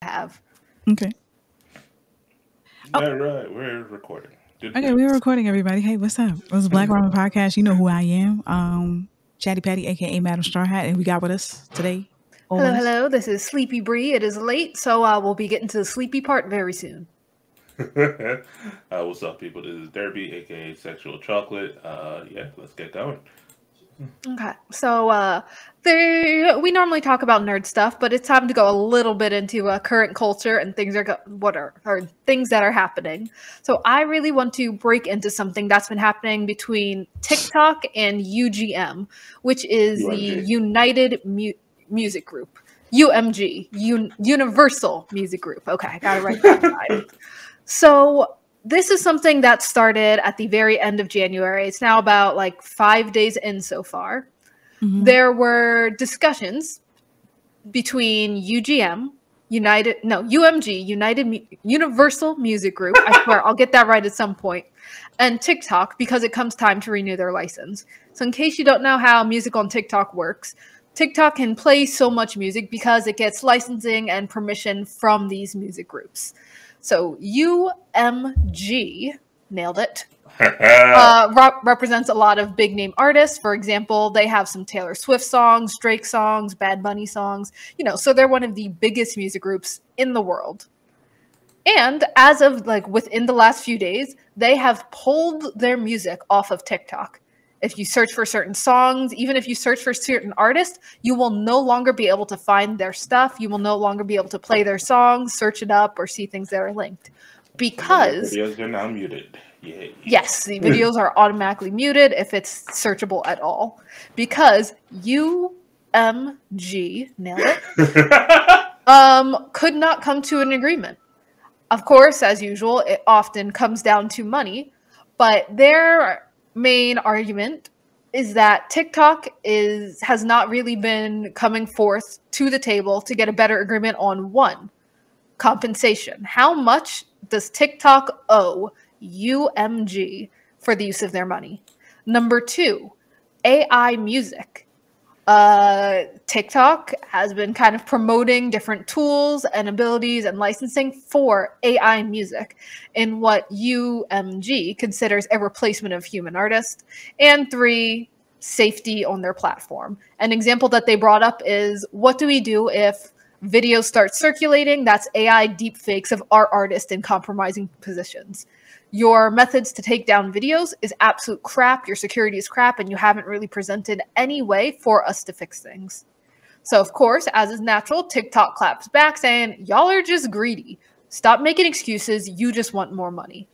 have. Okay. Oh. All right, we're recording. Okay, we're recording, everybody. Hey, what's up? This is Black Ramen Podcast. You know who I am. Chatty Patty, aka Madam Straw Hat, and we got with us today. Hello. This is Sleepy Bree. It is late, so we'll be getting to the sleepy part very soon. What's up, people? This is Derby, aka Sexual Chocolate. Yeah, let's get going. Okay, so we normally talk about nerd stuff, but it's time to go a little bit into current culture and things things that are happening. So I really want to break into something that's been happening between TikTok and UGM, which is UMG. the United Music Group. UMG, Universal Music Group. Okay, I got it right that time. So this is something that started at the very end of January. It's now about like 5 days in so far. Mm-hmm. There were discussions between UMG, Universal Music Group. I swear, I'll get that right at some point. And TikTok, because it comes time to renew their license. So in case you don't know how music on TikTok works, TikTok can play so much music because it gets licensing and permission from these music groups. So UMG, nailed it, represents a lot of big name artists. For example, they have some Taylor Swift songs, Drake songs, Bad Bunny songs, so they're one of the biggest music groups in the world. And as of within the last few days, they have pulled their music off of TikTok. If you search for certain songs, even if you search for certain artists, you will no longer be able to find their stuff. You will no longer be able to play their songs, search it up, or see things that are linked. Because the videos are now muted. Yay. Yes, the videos are automatically muted if it's searchable at all. Because UMG, nailed it, could not come to an agreement. Of course, as usual, it often comes down to money, but their main argument is that TikTok has not really been coming forth to the table to get a better agreement on one, compensation. How much does TikTok owe UMG for the use of their money? Number 2, AI music. TikTok has been kind of promoting different tools and abilities and licensing for AI music in what UMG considers a replacement of human artists. And 3, safety on their platform. An example that they brought up is, what do we do if videos start circulating that's AI deepfakes of our artist in compromising positions? Your methods to take down videos is absolute crap, your security is crap, and you haven't really presented any way for us to fix things. So, of course, as is natural, TikTok claps back saying, y'all are just greedy. Stop making excuses, you just want more money.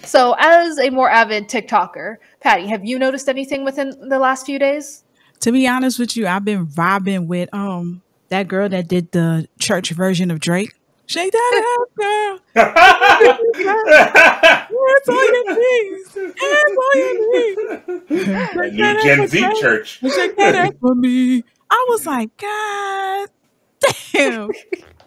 So, as a more avid TikToker, Patty, have you noticed anything within the last few days? To be honest with you, I've been vibing with that girl that did the church version of Drake. Shake that ass, girl. Hands on your knees. Hands on your knees. A new Gen Z church. Shake that ass for me. I was like, God damn.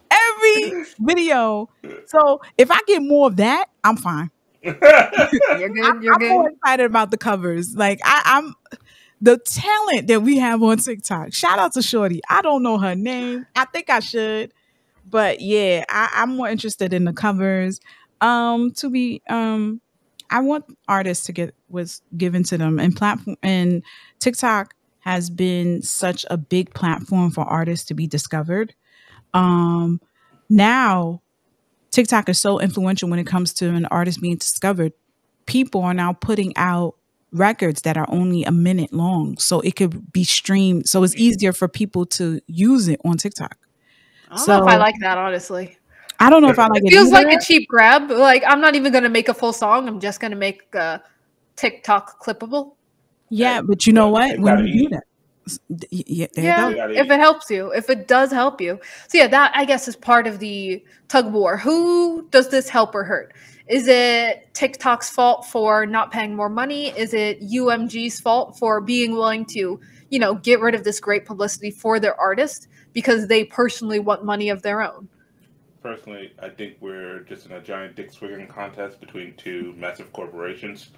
Every video. So if I get more of that, I'm fine. You're good. You're good. I'm more excited about the covers. Like I'm the talent that we have on TikTok. Shout out to Shorty. I don't know her name. I think I should. But yeah, I'm more interested in the covers. I want artists to get what's given to them, and TikTok has been such a big platform for artists to be discovered. Now TikTok is so influential when it comes to an artist being discovered. People are now putting out records that are only a minute long, so it could be streamed. So it's easier for people to use it on TikTok. I don't know if I like that, honestly. I don't know if I like it. It feels like a cheap grab. Like, I'm not even going to make a full song. I'm just going to make TikTok clippable. Yeah, but you know what? When you do that, if it helps you, if it does help you. So yeah, that I guess is part of the tug of war. Who does this help or hurt? Is it TikTok's fault for not paying more money? Is it UMG's fault for being willing to, get rid of this great publicity for their artist because they personally want money of their own? Personally, I think we're just in a giant dick swinging contest between two massive corporations.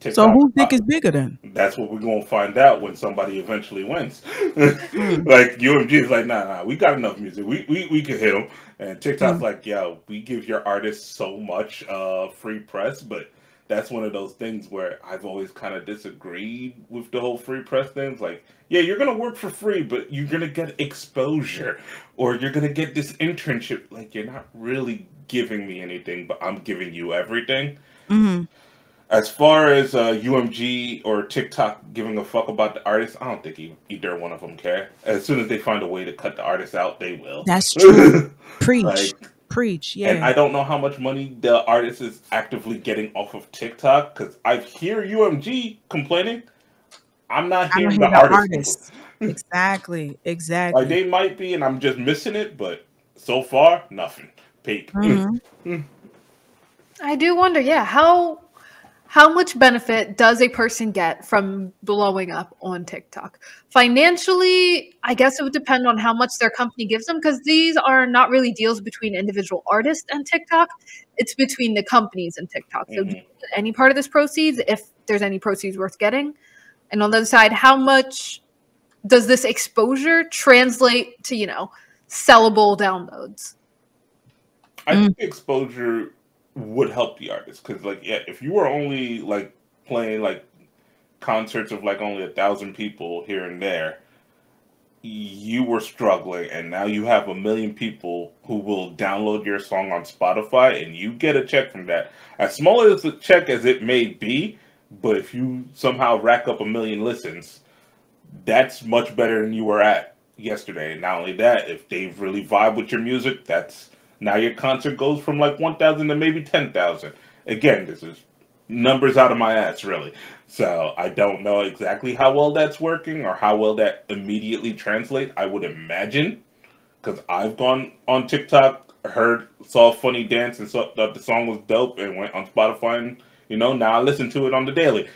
So TikTok. whose dick is bigger then? That's what we're gonna find out when somebody eventually wins. Mm. Like UMG is like, nah, we got enough music. We can hit them. And TikTok's Mm. like, yo, we give your artists so much free press, but that's one of those things where I've always kind of disagreed with the whole free press things. Like, yeah, you're gonna work for free, but you're gonna get exposure, or you're gonna get this internship. Like, you're not really giving me anything, but I'm giving you everything. Mm-hmm. As far as UMG or TikTok giving a fuck about the artist, I don't think either one of them care. As soon as they find a way to cut the artist out, they will. That's true. Preach. Like, Preach. and Yeah. I don't know how much money the artist is actively getting off of TikTok, because I hear UMG complaining. I'm not I don't hearing hear the the artist. artists. Exactly. Like, Exactly. they might be, and I'm just missing it, but so far, nothing. Peep. Mm-hmm. I do wonder, yeah, how much benefit does a person get from blowing up on TikTok? Financially, I guess it would depend on how much their company gives them, because these are not really deals between individual artists and TikTok. It's between the companies and TikTok. So do you get any part of this proceeds, if there's any proceeds worth getting? And on the other side, how much does this exposure translate to, sellable downloads? I think exposure would help the artist, because, like, yeah, if you were only like playing like concerts of like only 1,000 people here and there, you were struggling, and now you have 1 million people who will download your song on Spotify, and you get a check from that. As small as a check as it may be, but if you somehow rack up 1 million listens, that's much better than you were at yesterday. And not only that, if they really vibe with your music, that's now your concert goes from like 1,000 to maybe 10,000. Again, this is numbers out of my ass, really. So I don't know exactly how well that's working or how well that immediately translates. I would imagine, because I've gone on TikTok, saw a funny dance and thought the song was dope, and went on Spotify, and now I listen to it on the daily.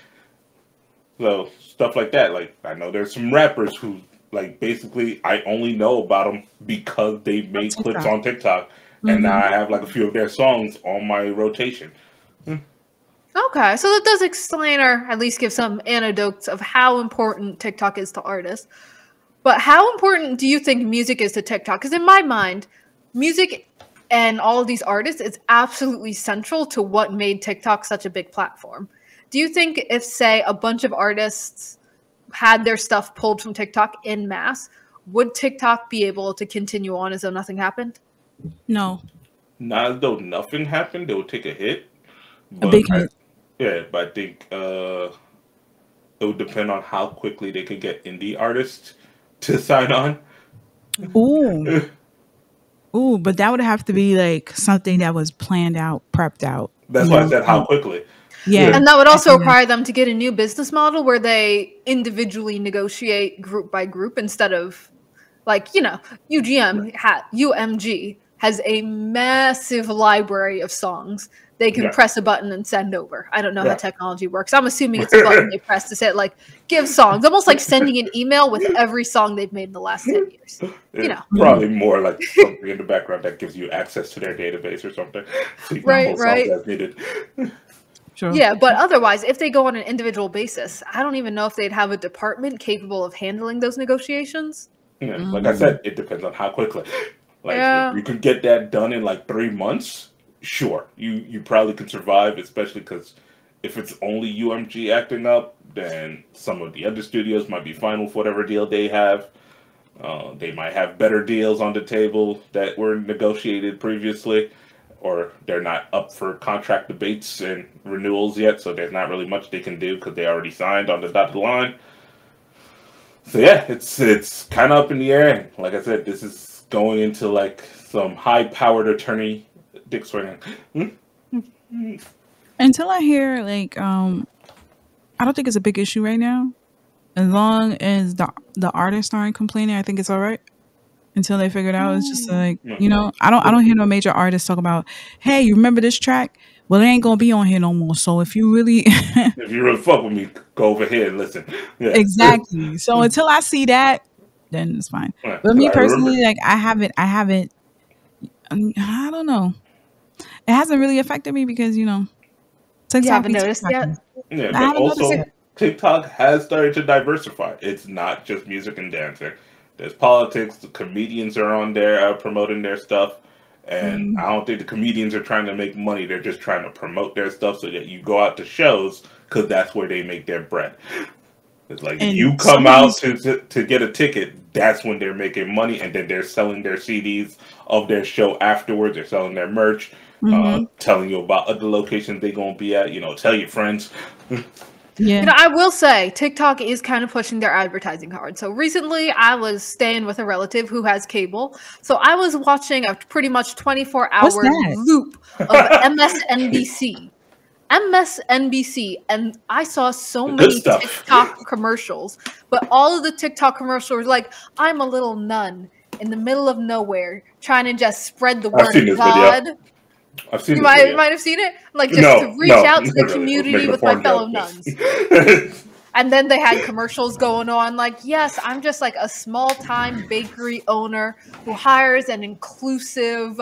So stuff like that. Like, I know there's some rappers who, like, basically I only know about them because they made clips on TikTok. And now I have like a few of their songs on my rotation. Okay, so that does explain, or at least give some anecdotes of how important TikTok is to artists. But how important do you think music is to TikTok? Because in my mind, music and all of these artists is absolutely central to what made TikTok such a big platform. Do you think if, say, a bunch of artists had their stuff pulled from TikTok en masse, would TikTok be able to continue on as though nothing happened? No. Not as though nothing happened. They would take a hit. A big hit. But I think it would depend on how quickly they could get indie artists to sign on. Ooh. Ooh, but that would have to be like something that was planned out, prepped out. That's why I said how quickly. Yeah. And that would also require them to get a new business model where they individually negotiate group by group instead of, like, UMG has a massive library of songs they can press a button and send over. I don't know how technology works. I'm assuming it's a button they press to say, like, give songs. Almost like sending an email with every song they've made in the last 10 years. Probably more like something in the background that gives you access to their database or something. So you can pull songs as needed. Sure. Yeah, but otherwise, if they go on an individual basis, I don't even know if they'd have a department capable of handling those negotiations. Yeah, like I said, it depends on how quickly. Like, if you could get that done in like 3 months, sure, you probably can survive, especially because if it's only UMG acting up, then some of the other studios might be fine with whatever deal they have. They might have better deals on the table that were negotiated previously, or they're not up for contract debates and renewals yet, so there's not really much they can do because they already signed on the dotted line. So yeah, it's kind of up in the air. And like I said, this is going into like some high-powered attorney dick swinging. Until I hear like, I don't think it's a big issue right now. As long as the artists aren't complaining, I think it's all right. Until they figure it out, it's just like, I don't hear no major artists talk about, hey, you remember this track? Well, it ain't gonna be on here no more. So if you really fuck with me, go over here and listen. Yeah. Exactly. So until I see that, then it's fine. But me personally, like I haven't. I don't know. It hasn't really affected me because TikTok. You haven't noticed yet. Yeah, I but haven't noticed also it. TikTok has started to diversify. It's not just music and dancing. There's politics. The comedians are on there promoting their stuff, and Mm. I don't think the comedians are trying to make money. They're just trying to promote their stuff so that you go out to shows because that's where they make their bread. It's like And you some come of out these, to get a ticket. That's when they're making money, and then they're selling their CDs of their show afterwards. They're selling their merch, hmm telling you about other locations they're gonna be at. Tell your friends. yeah. I will say TikTok is kind of pushing their advertising hard. So recently I was staying with a relative who has cable. So I was watching a pretty much What's 24-hour that? loop of MSNBC. MSNBC, and I saw so The good many stuff. TikTok commercials, but all of the TikTok commercials were like, I'm a little nun in the middle of nowhere trying to just spread the I've word seen of this video. God. I've seen You this might video. might have seen it, like just to No, reach no, out to not the really. I was community making a with my porn fellow joke. nuns. And then they had commercials going on like, yes, I'm just like a small time bakery owner who hires an inclusive,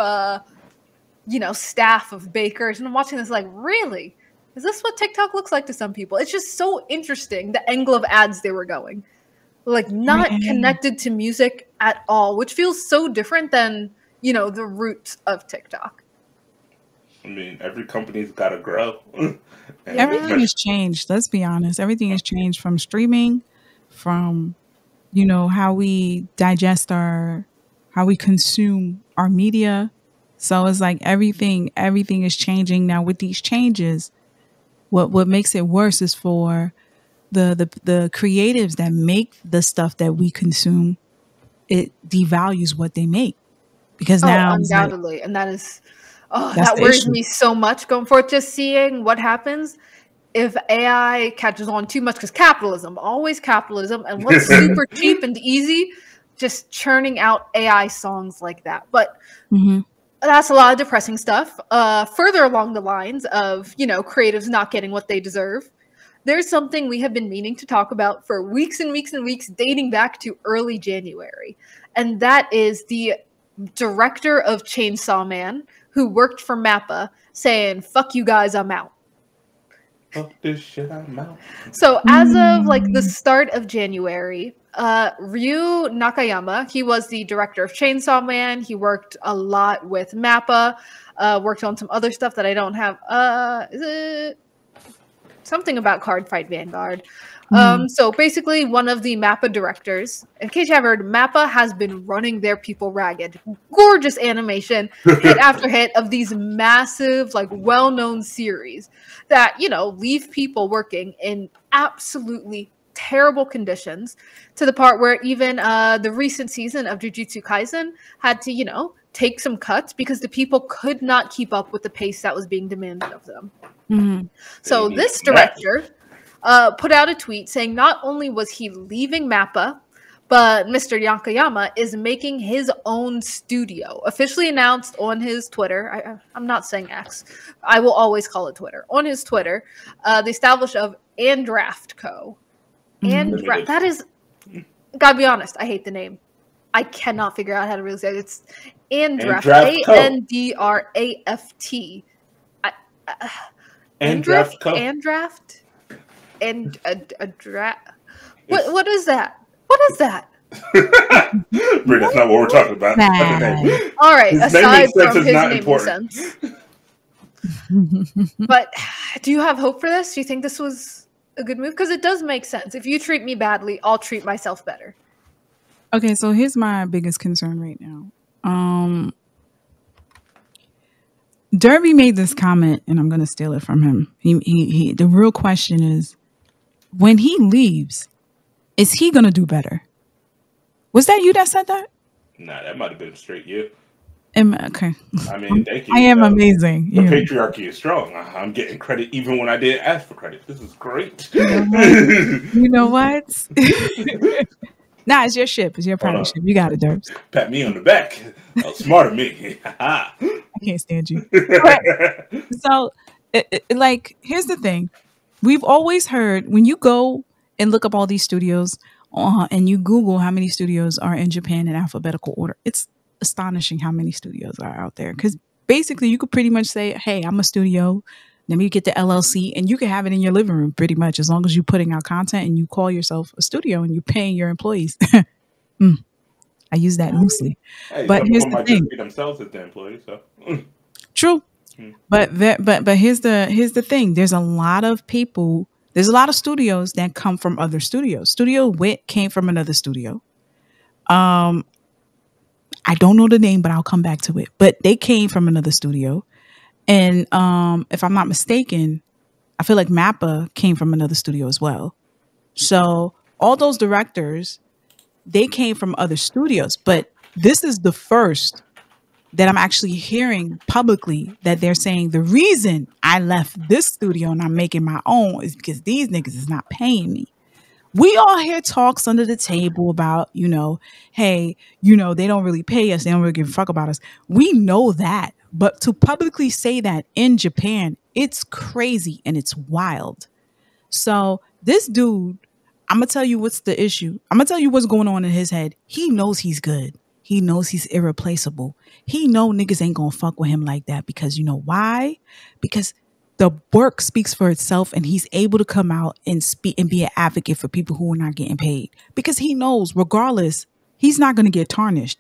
staff of bakers. And I'm watching this like, really? Is this what TikTok looks like to some people? It's just so interesting, the angle of ads they were going. Like, not Right. connected to music at all, which feels so different than, the roots of TikTok. I mean, every company's got to grow. And Everything has changed. Let's be honest. Everything has changed from streaming, from how we digest how we consume our media. So it's like everything is changing now. With these changes, what makes it worse is for the creatives that make the stuff that we consume. It devalues what they make, because Oh, now it's like, undoubtedly. And that's that's that the worries issue. me so much going forward, just seeing what happens if AI catches on too much, because capitalism, always capitalism, and what's super cheap and easy, just churning out AI songs like that. But hmm that's a lot of depressing stuff. Further along the lines of, creatives not getting what they deserve, there's something we have been meaning to talk about for weeks and weeks and weeks, dating back to early January. And that is the director of Chainsaw Man, who worked for Mappa, saying, fuck you guys, I'm out. fuck this shit, I'm out. So as of like the start of January, Ryu Nakayama, he was the director of Chainsaw Man. He worked a lot with Mappa, worked on some other stuff that I don't have. Is it something about Card Fight Vanguard? So basically one of the Mappa directors, in case you haven't heard, Mappa has been running their people ragged. Gorgeous animation, hit after hit of these massive, like well-known series that, leave people working in absolutely terrible conditions, to the part where even the recent season of Jujutsu Kaisen had to, take some cuts because the people could not keep up with the pace that was being demanded of them. So this director put out a tweet saying not only was he leaving Mappa, but Mr. Nakayama is making his own studio. Officially announced on his Twitter. I'm not saying X. I will always call it Twitter. On his Twitter, the establishment of Andraft Co. Andraft. That is, gotta be honest, I hate the name. I cannot figure out how to really say it. It's Andraft. Andraft. Andraft Co. Andraft? And a draft. What is that? What is that? Brit, that's not what we're talking about. That's the name. All right, His aside naming sense from is his not naming important. sense. But do you have hope for this? Do you think this was a good move? Because it does make sense. If you treat me badly, I'll treat myself better. Okay, so here's my biggest concern right now. Derby made this comment, and I'm going to steal it from him. He. The real question is, when he leaves, is he going to do better? Was that you that said that? Nah, that might have been straight you. Okay. I mean, thank you. I am amazing. The Yeah. patriarchy is strong. I'm getting credit even when I didn't ask for credit. This is great. You know what? Nah, it's your ship. It's your private ship. You got it, Derbs. Pat me on the back. Oh, smart of me. I can't stand you. So, here's the thing. We've always heard, when you go and look up all these studios and you Google how many studios are in Japan in alphabetical order, it's astonishing how many studios are out there. Because basically, you could pretty much say, hey, I'm a studio. Let me get the LLC, and you can have it in your living room pretty much, as long as you're putting out content and you call yourself a studio and you're paying your employees. I use that loosely. Hey, But some here's people the might thing. just be themselves as the employees. So True. But here's the thing. There's a lot of people, there's a lot of studios that come from other studios. Studio Wit came from another studio. I don't know the name, but I'll come back to it. But they came from another studio. And if I'm not mistaken, I feel like Mappa came from another studio as well. So all those directors, they came from other studios. But this is the first that I'm actually hearing publicly that they're saying the reason I left this studio and I'm making my own is because these niggas is not paying me. We all hear talks under the table about, hey, they don't really pay us. They don't really give a fuck about us. We know that. But to publicly say that in Japan, it's crazy and it's wild. So this dude, I'm going to tell you what's the issue. I'm going to tell you what's going on in his head. He knows he's good. He knows he's irreplaceable. He know niggas ain't going to fuck with him like that because you know why? Because the work speaks for itself and he's able to come out and speak and be an advocate for people who are not getting paid because he knows regardless, he's not going to get tarnished.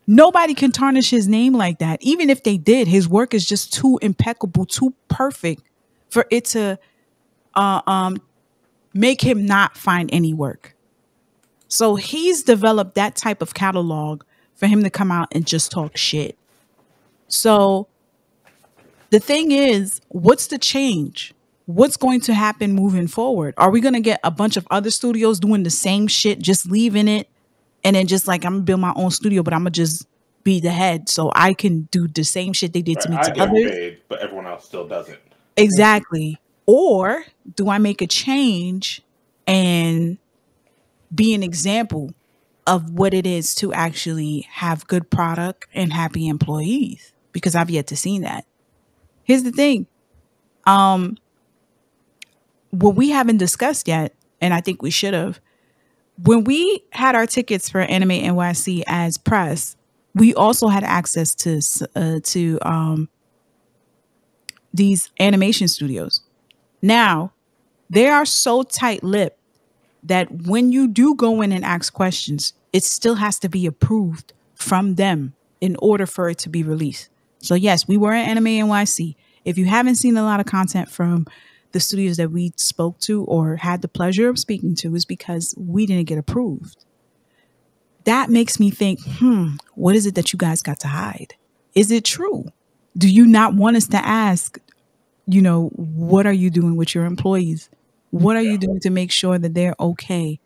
Nobody can tarnish his name like that. Even if they did, his work is just too impeccable, too perfect for it to make him not find any work. So he's developed that type of catalog for him to come out and just talk shit. So the thing is, what's the change? What's going to happen moving forward? Are we going to get a bunch of other studios doing the same shit, just leaving it? And then just like, I'm going to build my own studio, but I'm going to just be the head so I can do the same shit they did to me to I get others. paid, but everyone else still doesn't. Exactly. Or do I make a change and be an example of what it is to actually have good product and happy employees? Because I've yet to see that. Here's the thing. What we haven't discussed yet, and I think we should have, when we had our tickets for Anime NYC as press, we also had access to these animation studios. Now, they are so tight-lipped that when you do go in and ask questions, it still has to be approved from them in order for it to be released. So yes, we were at Anime NYC. If you haven't seen a lot of content from the studios that we spoke to or had the pleasure of speaking to, is because we didn't get approved. That makes me think, what is it that you guys got to hide? Is it true? Do you not want us to ask, what are you doing with your employees? What are you doing to make sure that they're okay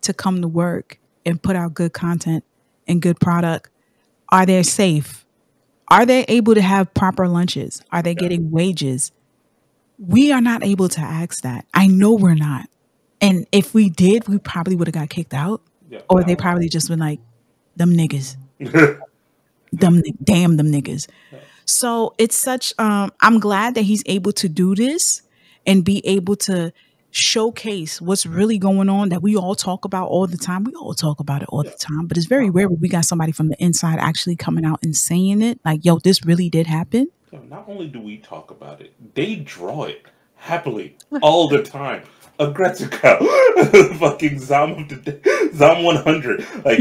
to come to work and put out good content and good product? Are they safe? Are they able to have proper lunches? Are they getting wages? We are not able to ask that. I know we're not. And if we did, we probably would have got kicked out. Yeah, or they probably just been like, them niggas. Damn them niggas. So it's such, I'm glad that he's able to do this and be able to showcase what's really going on that we all talk about all the time. We all talk about it all the time, but it's very rare when we got somebody from the inside actually coming out and saying it. Like, yo, this really did happen. Not only do we talk about it, they draw it happily all the time. Agretsuka, fucking Zom 100. Like,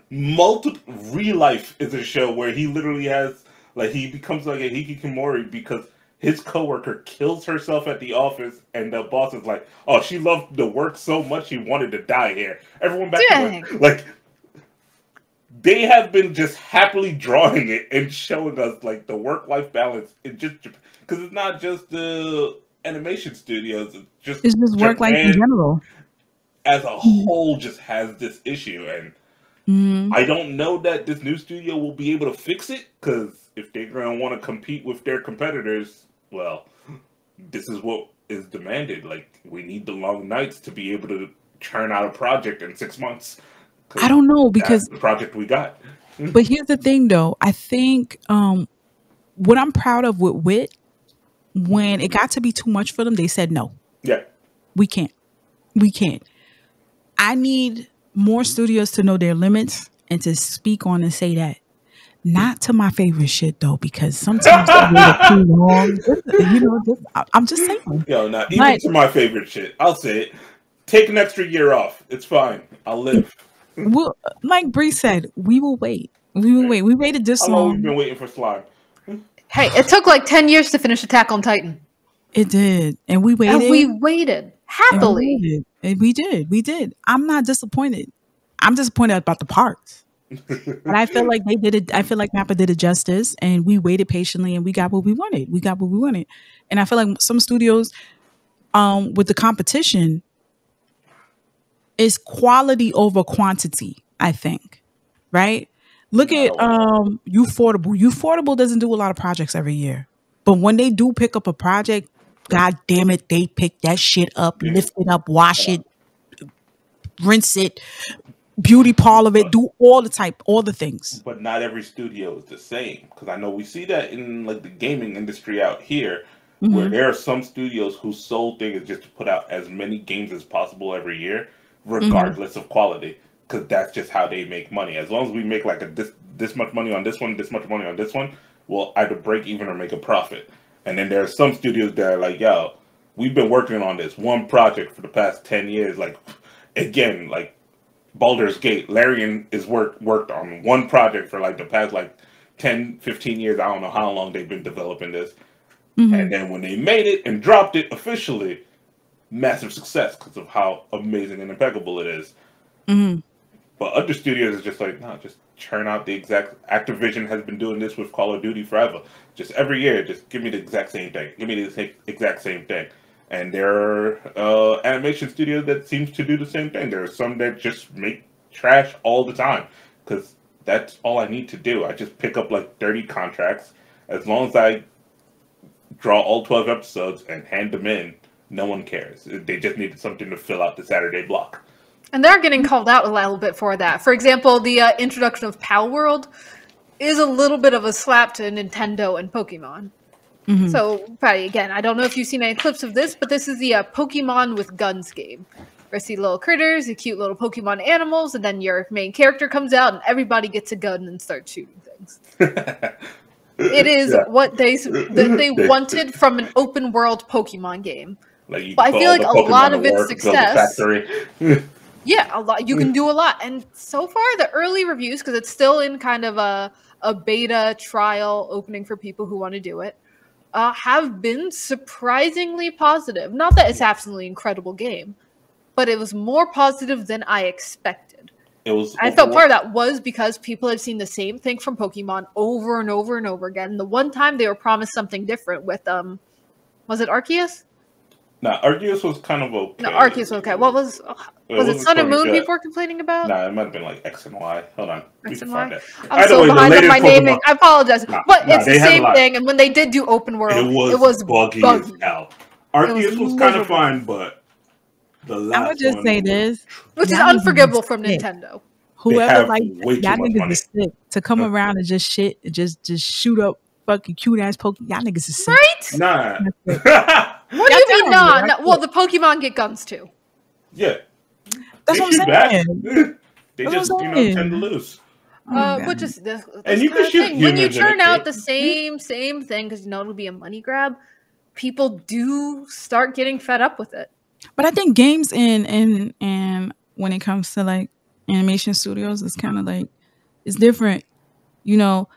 multiple real life is a show where he literally has, like, he becomes like a hikikomori because his coworker kills herself at the office, and the boss is like, "Oh, she loved the work so much she wanted to die here." Everyone back to work. Like, they have been just happily drawing it and showing us like the work-life balance. It just because it's not just the animation studios; it's just work life in general. As a whole, just has this issue, and I don't know that this new studio will be able to fix it because if they're going to want to compete with their competitors, well, this is what is demanded. Like, we need the long nights to be able to churn out a project in 6 months. I don't know, because that's the project we got. But here's the thing, though. I think what I'm proud of with Wit, when it got to be too much for them, they said no. Yeah, we can't. I need more studios to know their limits and to speak on and say that. Not to my favorite shit though, because sometimes they make it too long. I'm just saying. Yo, not even to my favorite shit. I'll say it. Take an extra year off. It's fine. I'll live. Well, like Bree said, we will wait. We will wait. We waited this How long long. we've been waiting for Slime? Hey, it took like 10 years to finish Attack on Titan. It did, and we waited. And we waited happily. And we did. I'm not disappointed. I'm disappointed about the parts. But I feel like they did it. I feel like Mappa did it justice, and we waited patiently, and we got what we wanted. And I feel like some studios, with the competition, is quality over quantity. I think, right? Look at Ufotable. Ufotable doesn't do a lot of projects every year, but when they do pick up a project, God damn it, they pick that shit up, lift it up, wash it, rinse it, beauty parlor it, do all the things. But not every studio is the same, because I know we see that in like the gaming industry out here, where there are some studios whose sole thing is just to put out as many games as possible every year, regardless of quality, because that's just how they make money. As long as we make like this much money on this one, this much money on this one, we'll either break even or make a profit. And then there are some studios that are like, yo, we've been working on this one project for the past 10 years. Like, again, like Baldur's Gate, Larian is worked on one project for like the past like 10, 15 years. I don't know how long they've been developing this. And then when they made it and dropped it officially, massive success because of how amazing and impeccable it is. But other studios is just like, no, just churn out the exact. Activision has been doing this with Call of Duty forever. Just every year, just give me the exact same thing. Give me the exact same thing. And there are animation studios that seems to do the same thing. There are some that just make trash all the time because that's all I need to do. I just pick up like 30 contracts. As long as I draw all 12 episodes and hand them in, no one cares. They just needed something to fill out the Saturday block. And they're getting called out a little bit for that. For example, the introduction of Pal World is a little bit of a slap to Nintendo and Pokemon. So, Patty, again, I don't know if you've seen any clips of this, but this is the Pokemon with Guns game. Where you see little critters, the cute little Pokemon animals, and then your main character comes out and everybody gets a gun and starts shooting things. It is what they wanted from an open world Pokemon game. Like but I feel like a lot of its success. Yeah, a lot. You can do a lot. And so far, the early reviews, because it's still in kind of a beta trial opening for people who want to do it, have been surprisingly positive. Not that it's absolutely incredible game, but it was more positive than I expected. I felt part of that was because people have seen the same thing from Pokemon over and over and over again. The one time they were promised something different with was it Arceus? No, Arceus was kind of okay. No, Arceus was okay. What was it Sun and Moon people were complaining about? Nah, it might have been like X and Y. Hold on. X and Y? I'm so behind on my naming. I apologize. But it's the same thing. And when they did do open world, it was buggy as hell. Arceus was kind of fine, but the last I'm going to just say this. Which is unforgivable from Nintendo. Whoever like y'all niggas is sick to come around and just shoot up fucking cute ass Pokemon. Y'all niggas is sick. Right? Nah. What do you mean nah? No, well, the Pokemon get guns too. Yeah. That's what I'm saying. They just, tend to lose. Which is this and you can shoot when you turn out the same thing because it'll be a money grab, people do start getting fed up with it. But I think games and when it comes to like animation studios, it's kind of like it's different. The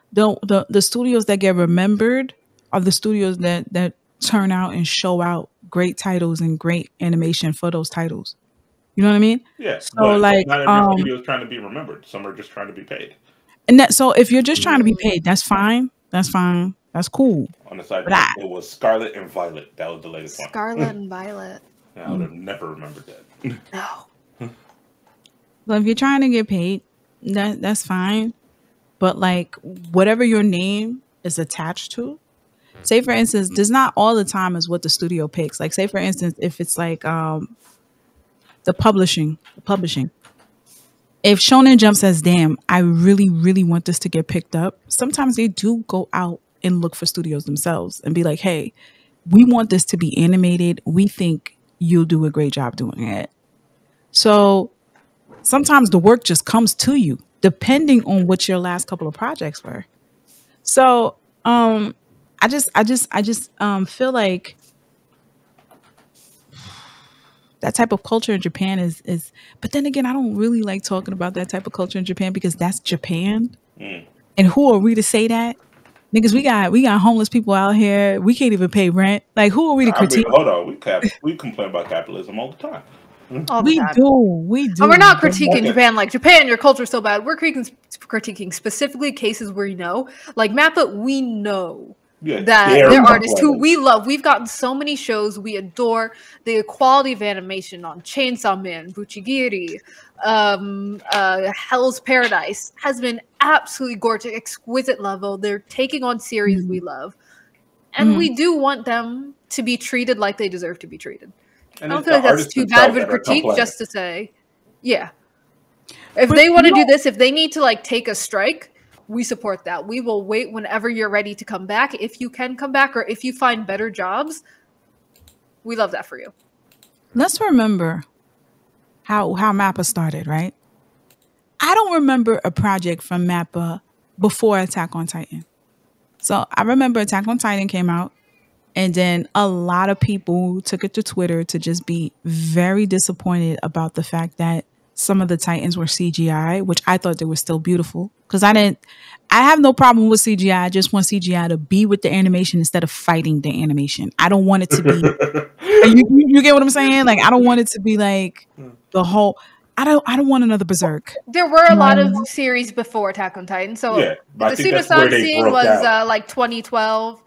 studios that get remembered are the studios that turn out and show out great titles and great animation for those titles. You know what I mean? Yeah. So like, not every studio is trying to be remembered. Some are just trying to be paid. And so if you're just trying to be paid, that's fine. That's fine. That's cool. On the side, it was Scarlet and Violet. That was the latest one. Scarlet and Violet. I would have never remembered that. No. Well, if you're trying to get paid, that's fine. But like whatever your name is attached to, say for instance, there's not all the time is what the studio picks. Like say for instance, if it's like the publishing. If Shonen Jump says, damn, I really, really want this to get picked up, sometimes they do go out and look for studios themselves and be like, hey, we want this to be animated. We think you'll do a great job doing it. So sometimes the work just comes to you, depending on what your last couple of projects were. So, I just feel like that type of culture in Japan is. But then again, I don't really like talking about that type of culture in Japan because that's Japan. And who are we to say that? Niggas, we got homeless people out here. We can't even pay rent. Like, who are we to critique? Hold on, we complain about capitalism all the time. We do. And we're not critiquing Japan like, Japan, your culture's so bad. We're critiquing specifically cases where like Mappa, we know that they're artists who we love. We've gotten so many shows we adore. The quality of animation on Chainsaw Man, Buchigiri, Hell's Paradise has been absolutely gorgeous, exquisite level. They're taking on series we love. And we do want them to be treated like they deserve to be treated. And I don't feel like that's too bad of a critique just to say, yeah. If they want to do this, if they need to like take a strike, we support that. We will wait whenever you're ready to come back. If you can come back or if you find better jobs, we love that for you. Let's remember how Mappa started, right? I don't remember a project from Mappa before Attack on Titan. So I remember Attack on Titan came out. And then a lot of people took it to Twitter to just be very disappointed about the fact that some of the Titans were CGI, which I thought they were still beautiful. Because I have no problem with CGI. I just want CGI to be with the animation instead of fighting the animation. I don't want it to be. you get what I'm saying? Like, I don't want it to be like the whole. I don't want another Berserk. There were a lot of series before Attack on Titan. So the soonest I'm seeing was like 2012.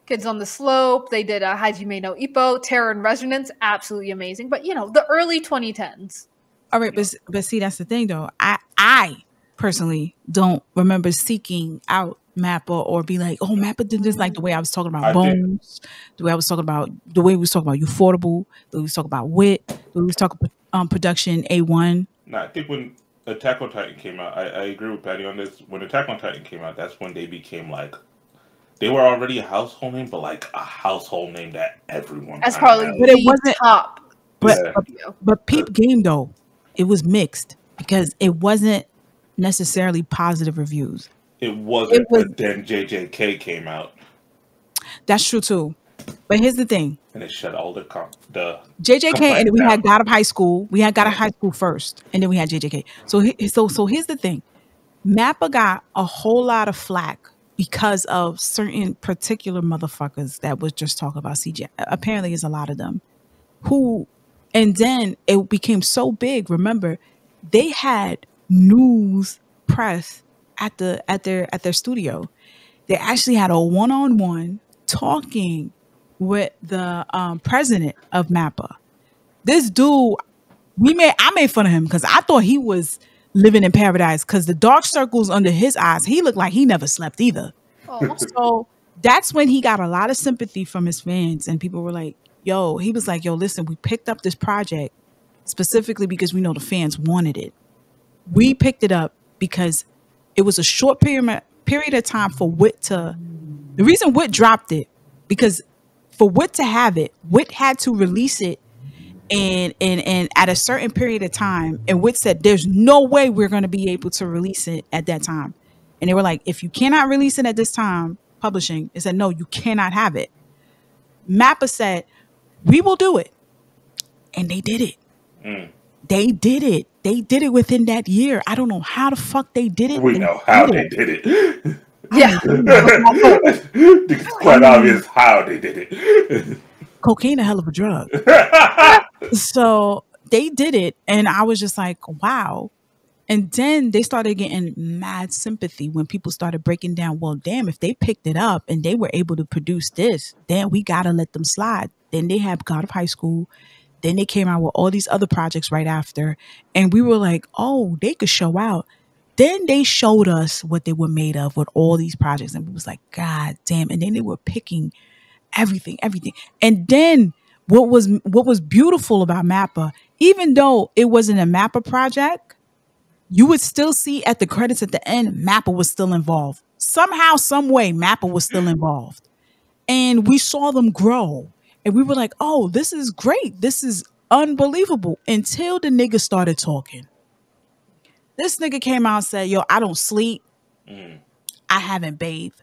Kids on the Slope. They did Hajime no Ippo, Terror and Resonance. Absolutely amazing. But, the early 2010s. All right. But see, that's the thing, though. I personally don't remember seeking out Mappa or be like, oh, Mappa did this like the way I was talking about Bones, the way we was talking about Ufotable, the way we was talking about Wit, the way we was talking about production A1. No, I think when Attack on Titan came out, I agree with Patty on this. When Attack on Titan came out, that's when they became like, they were already a household name, but like a household name that everyone. That's probably, but it wasn't top. But Peep Game though, it was mixed because it wasn't necessarily positive reviews. It wasn't. But then JJK came out. That's true too. But here's the thing. And it shut all the JJK, and we had God of High School. We had God of High School first, and then we had JJK. So here's the thing. Mappa got a whole lot of flack because of certain particular motherfuckers that was just talking about CGI. Apparently, there's a lot of them and then it became so big. Remember, they had news press at their studio. They actually had a one-on-one talking with the president of Mappa. This dude, I made fun of him because I thought he was living in paradise because the dark circles under his eyes, he looked like he never slept either. So that's when he got a lot of sympathy from his fans, and people were like, he was like, listen, we picked up this project specifically because we know the fans wanted it. We picked it up because it was a short period of time for Wit the reason Wit dropped it, because for Wit to have it, Wit had to release it and at a certain period of time, and Wit said there's no way we're going to be able to release it at that time. And they were like, if you cannot release it at this time, publishing, they said, no, you cannot have it. Mappa said, we will do it. And they did it. They did it. They did it within that year. I don't know how the fuck they did it. We know how they did it. Yeah. It's quite obvious how they did it. Cocaine, a hell of a drug. So they did it. And I was just like, wow. And then they started getting mad sympathy when people started breaking down, well, damn, if they picked it up and they were able to produce this, then we got to let them slide. Then they had God of High School. Then they came out with all these other projects right after. And we were like, oh, they could show out. Then they showed us what they were made of with all these projects. And we was like, God damn. And then they were picking everything. And then what was beautiful about Mappa, even though it wasn't a Mappa project, you would still see at the credits at the end, Mappa was still involved. Somehow, some way, Mappa was still involved. And we saw them grow. And we were like, oh, this is great. This is unbelievable. Until the nigga started talking. This nigga came out and said, yo, I don't sleep. I haven't bathed.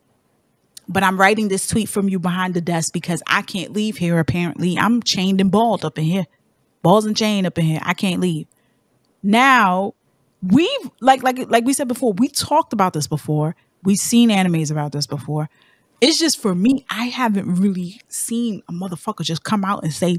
but I'm writing this tweet from you behind the desk because I can't leave here. Apparently, I'm chained and balled up in here, balls and chain up in here. I can't leave. Now, we've like we said before, we talked about this before. We've seen animes about this before. It's just for me, I haven't really seen a motherfucker just come out and say,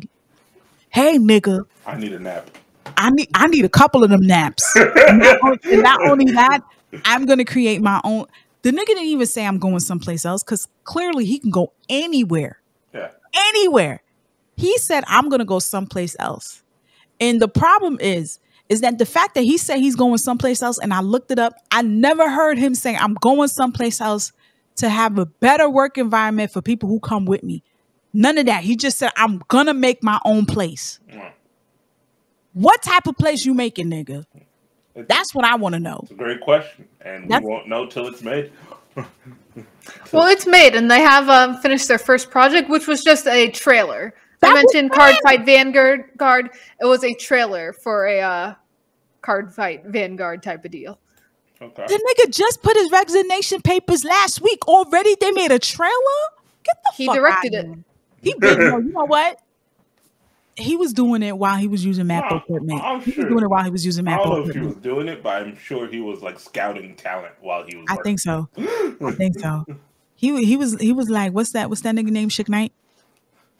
"Hey, nigga, I need a nap. I need a couple of them naps." And not only that, I'm gonna create my own. The nigga didn't even say I'm going someplace else because clearly he can go anywhere. Yeah. Anywhere. He said, I'm gonna go someplace else. And the problem is that the fact that he said he's going someplace else, and I looked it up, I never heard him say I'm going someplace else to have a better work environment for people who come with me. None of that. He just said, I'm gonna make my own place. Mm. What type of place you making, nigga? That's what I want to know. It's a great question, and we won't know till it's made. Well, it's made, and they have finished their first project, which was just a trailer. I mentioned Card Fight Vanguard. It was a trailer for a Card Fight Vanguard type of deal. Okay. The nigga just put his resignation papers last week. Already they made a trailer? Get the He fuck directed out of it. here. He did. You know what? He was doing it while he was using Map equipment. He was doing it while he was using Map equipment. I don't know if he was doing it, but I'm sure he was like scouting talent while he was working. I think so. I think so. He was like, what's that nigga named Suge Knight?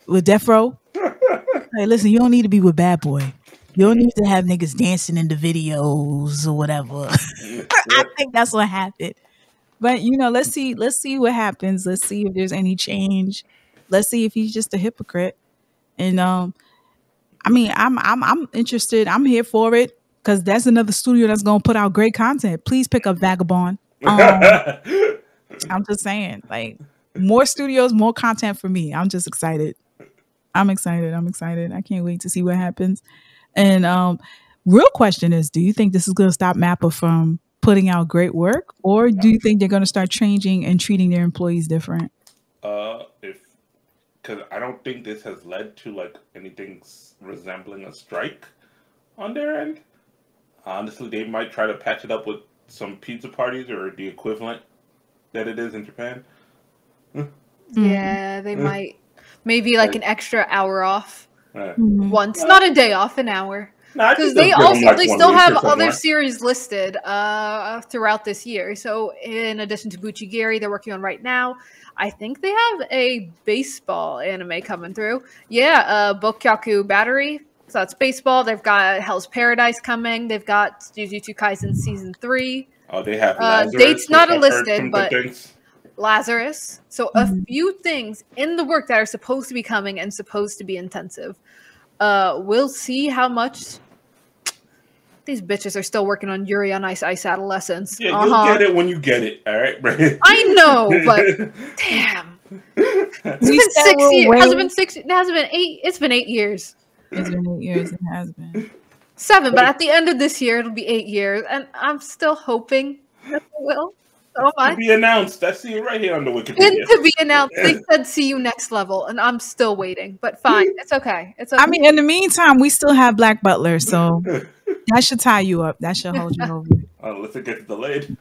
With Death Row? Hey, listen, you don't need to be with Bad Boy. You don't need to have niggas dancing in the videos or whatever. I think that's what happened. But let's see what happens. Let's see if there's any change. Let's see if he's just a hypocrite. And I mean, I'm interested. I'm here for it because that's another studio that's gonna put out great content. Please pick up Vagabond. I'm just saying, like, more studios, more content for me. I'm just excited. I'm excited. I can't wait to see what happens. And real question is, do you think this is gonna stop Mappa from putting out great work, or do you think they're gonna start changing and treating their employees different? Because I don't think this has led to like anything resembling a strike on their end. Honestly, they might try to patch it up with some pizza parties or the equivalent that it is in Japan. Yeah, they might. Maybe like an extra hour off once, not a day off, an hour. Because they still have other series listed throughout this year. So in addition to Buchigiri, they're working on right now. I think they have a baseball anime coming through. Yeah, Bokyaku Battery. So that's baseball. They've got Hell's Paradise coming. They've got Jujutsu Kaisen Season 3. Oh, they have Lazarus, dates not listed, but Lazarus. So a few things in the work that are supposed to be coming and supposed to be intensive. We'll see how much these bitches are still working on Yuri on Ice Adolescence. Yeah, you'll get it when you get it. All right, I know, but damn, it's been 6 years. Has it been 6? It hasn't been 8. It's been 8 years. It's been 8 years. It has been 7, but at the end of this year, it'll be 8 years, and I'm still hoping that it will. So much. To be announced. I see it right here on the Wikipedia. To be announced. They said see you next level, and I'm still waiting. But fine, it's okay. It's okay. I mean, in the meantime, we still have Black Butler, so that should tie you up. That should hold you over. Unless it gets delayed.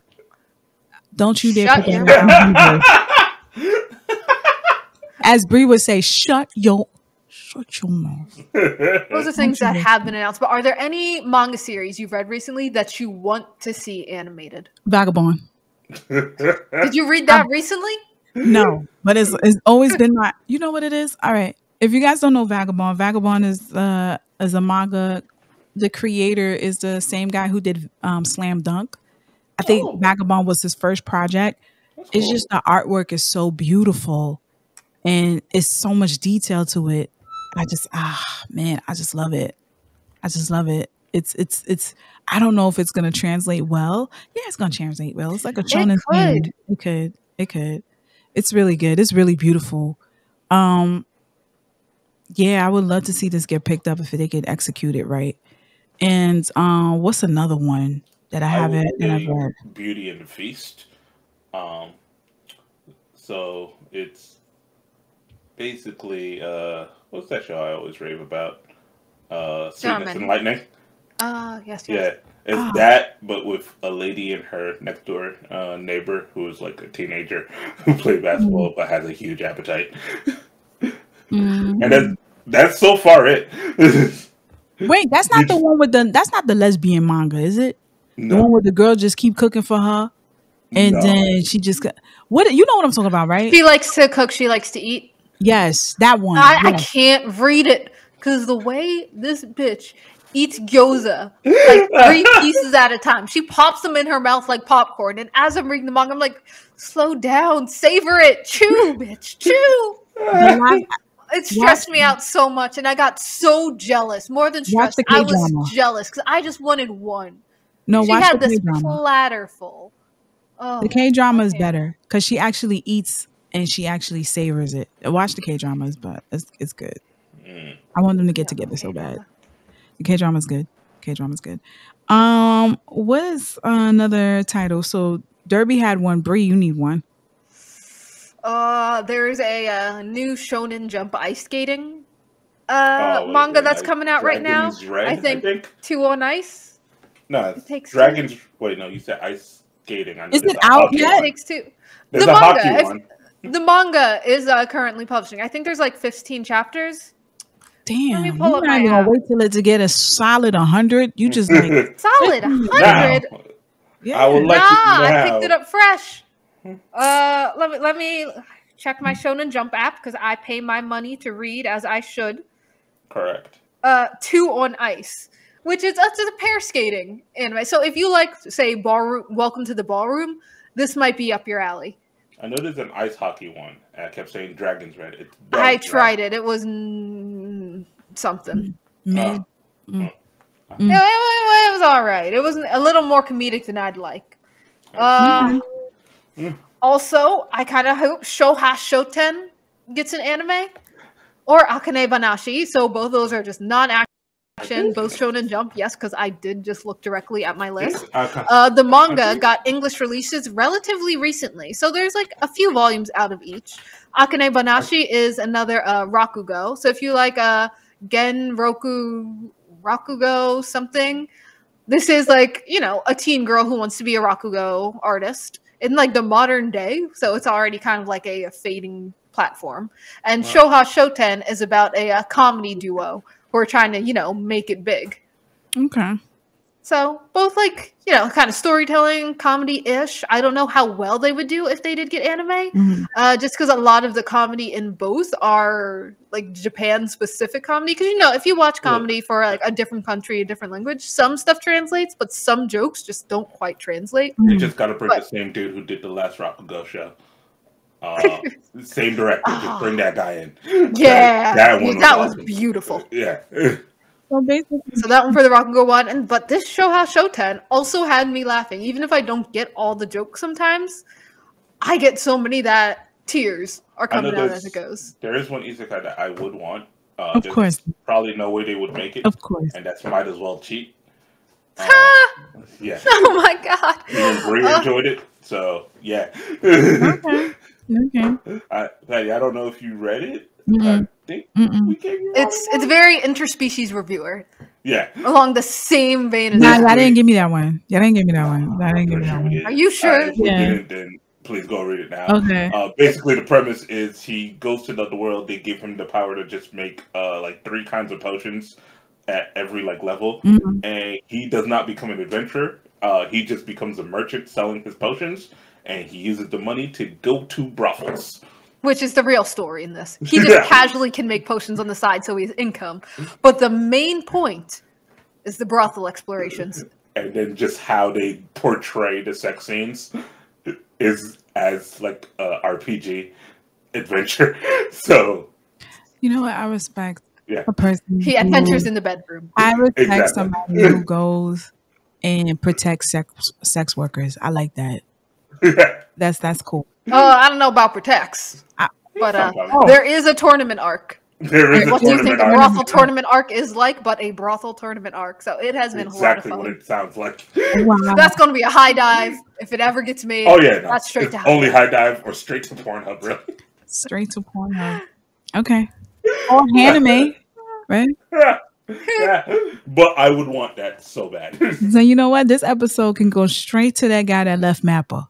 Don't you dare put that As Bree would say, shut your mouth. Those are things that have been announced. But are there any manga series you've read recently that you want to see animated? Vagabond. Did you read that recently? No, but it's always been my. You know what it is? All right. If you guys don't know Vagabond is a manga. The creator is the same guy who did Slam Dunk. I think Vagabond was his first project. That's cool. It's just the artwork is so beautiful, and it's so much detail to it. I just love it. I just love it. It's. I don't know if it's going to translate well. Yeah, it's going to translate well. It's like a shonen thing. It could. It's really good. It's really beautiful. Yeah, I would love to see this get picked up if they could execute it right. And what's another one that I haven't read? Beauty and the Feast. So it's basically what's that show I always rave about? Sweetness and Lightning. Yes. Yeah, It's that, but with a lady and her next door neighbor who is like a teenager who plays basketball but has a huge appetite. And that's so far it. Wait, that's not the one with that's not the lesbian manga, is it? No. The one where the girl just keep cooking for her, and then she just what you know what I'm talking about, right? She likes to cook. She likes to eat. Yes, that one. I can't read it because the way this bitch eats gyoza like 3 pieces at a time. She pops them in her mouth like popcorn. And as I'm reading the manga, I'm like, slow down, savor it, chew, bitch, chew. It stressed me out so much, and I got so jealous. More than stressed, I was jealous because I just wanted one. No, she had this platter full. Oh, the K-drama is better because she actually eats and she actually savors it. Watch the K-dramas, but it's good. I want them to get together so bad. The K-drama is good. K-drama's good. What is another title? So Derby had one. Bree, you need one. There's a new Shonen Jump ice skating manga that's coming out right now. Red, I think 2 on Ice. No, it takes Dragons. Wait, no, you said ice skating. Is it out yet? It takes 2. There's the hockey one. The manga is currently publishing. I think there's like 15 chapters. Damn, you're not even gonna wait till it to get a solid 100. You just like solid 100. Yeah, I would like I picked it up fresh. Let me check my Shonen Jump app because I pay my money to read as I should. Correct. 2 on Ice, which is a pair skating anime. So if you like, say, ballroom, Welcome to the Ballroom, this might be up your alley. I know there's an ice hockey one. And I kept saying Dragons Red. I tried it. It was something. It was all right. It was a little more comedic than I'd like. Also, I kind of hope Shouha Shoten gets an anime or Akane Banashi. So both those are just non-action, both Shonen Jump. Yes, because I did just look directly at my list. The manga got English releases relatively recently. So there's like a few volumes out of each. Akane Banashi is another Rakugo. So if you like Gen Rakugo something, this is like, a teen girl who wants to be a Rakugo artist in like the modern day. So it's already kind of like a fading platform. And Shouha Shoten is about a comedy duo who are trying to, make it big. Okay. So both like, kind of storytelling, comedy-ish. I don't know how well they would do if they did get anime. Just because a lot of the comedy in both are like Japan-specific comedy. Because, if you watch comedy for like a different country, a different language, some stuff translates, but some jokes just don't quite translate. You just got to bring the same dude who did the last Rakugo show. Same director. Just bring that guy in. Yeah. That was beautiful. Yeah. So basically, that one for the Rakugo one, but this Shouha Shoten also had me laughing. Even if I don't get all the jokes sometimes, I get so many that tears are coming out as it goes. There is one isekai that I would want. Of course. Probably no way they would make it. Of course. And that's Might As Well Cheat. Yeah. Oh my god. Even Brie enjoyed it. So, yeah. Okay. Patty, I don't know if you read it. Mm-mm. I think we gave you it's very interspecies reviewer. Yeah. Along the same vein as I didn't give me that one. Y'all didn't give me that one. Are you sure? If we didn't, then please go read it now. Okay. Basically, the premise is he goes to the world. They give him the power to just make like 3 kinds of potions at every like level, and he does not become an adventurer. He just becomes a merchant selling his potions, and he uses the money to go to brothels. Which is the real story in this. He just casually can make potions on the side so he has income. But the main point is the brothel explorations. And then just how they portray the sex scenes is as like RPG adventure. So, you know what? I respect a person. He adventures in the bedroom. I respect somebody who goes and protects sex workers. I like that. That's cool. I don't know about protects, but there is a tournament arc. What do you think a brothel tournament arc is like? But a brothel tournament arc. So it has been a lot of fun. Exactly what it sounds like. Wow. That's going to be a high dive if it ever gets made. Oh yeah, that's straight to only high dive or straight to Pornhub, really. Straight to Pornhub. Okay. Or anime, right? Yeah, but I would want that so bad. So you know what? This episode can go straight to that guy that left Mappa.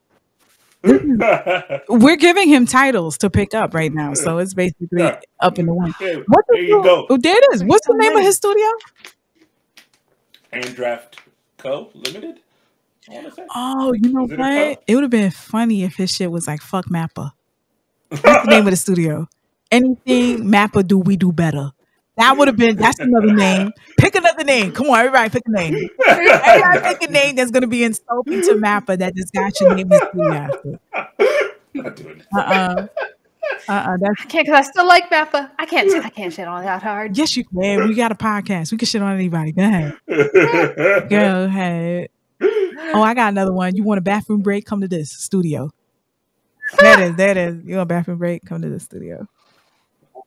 We're giving him titles to pick up right now, so it's basically up in the one. Here What you go. Oh, there it is. What's the name of his studio? And Draft Co. Limited. I want to say. Oh, you know what? It would have been funny if his shit was like "fuck Mappa." That's the name of the studio. Anything Mappa do, we do better. That would have been. That's another name. Pick another name. Come on, everybody, pick a name. Everybody pick a name that's going to be insulting to Mappa that this guy should name his studio after. Not doing it. I can't because I still like Mappa. I can't shit on that hard. Yes, you can. We got a podcast. We can shit on anybody. Go ahead. Go ahead. Oh, I got another one. You want a bathroom break? Come to this studio. That is. You want a bathroom break? Come to the studio.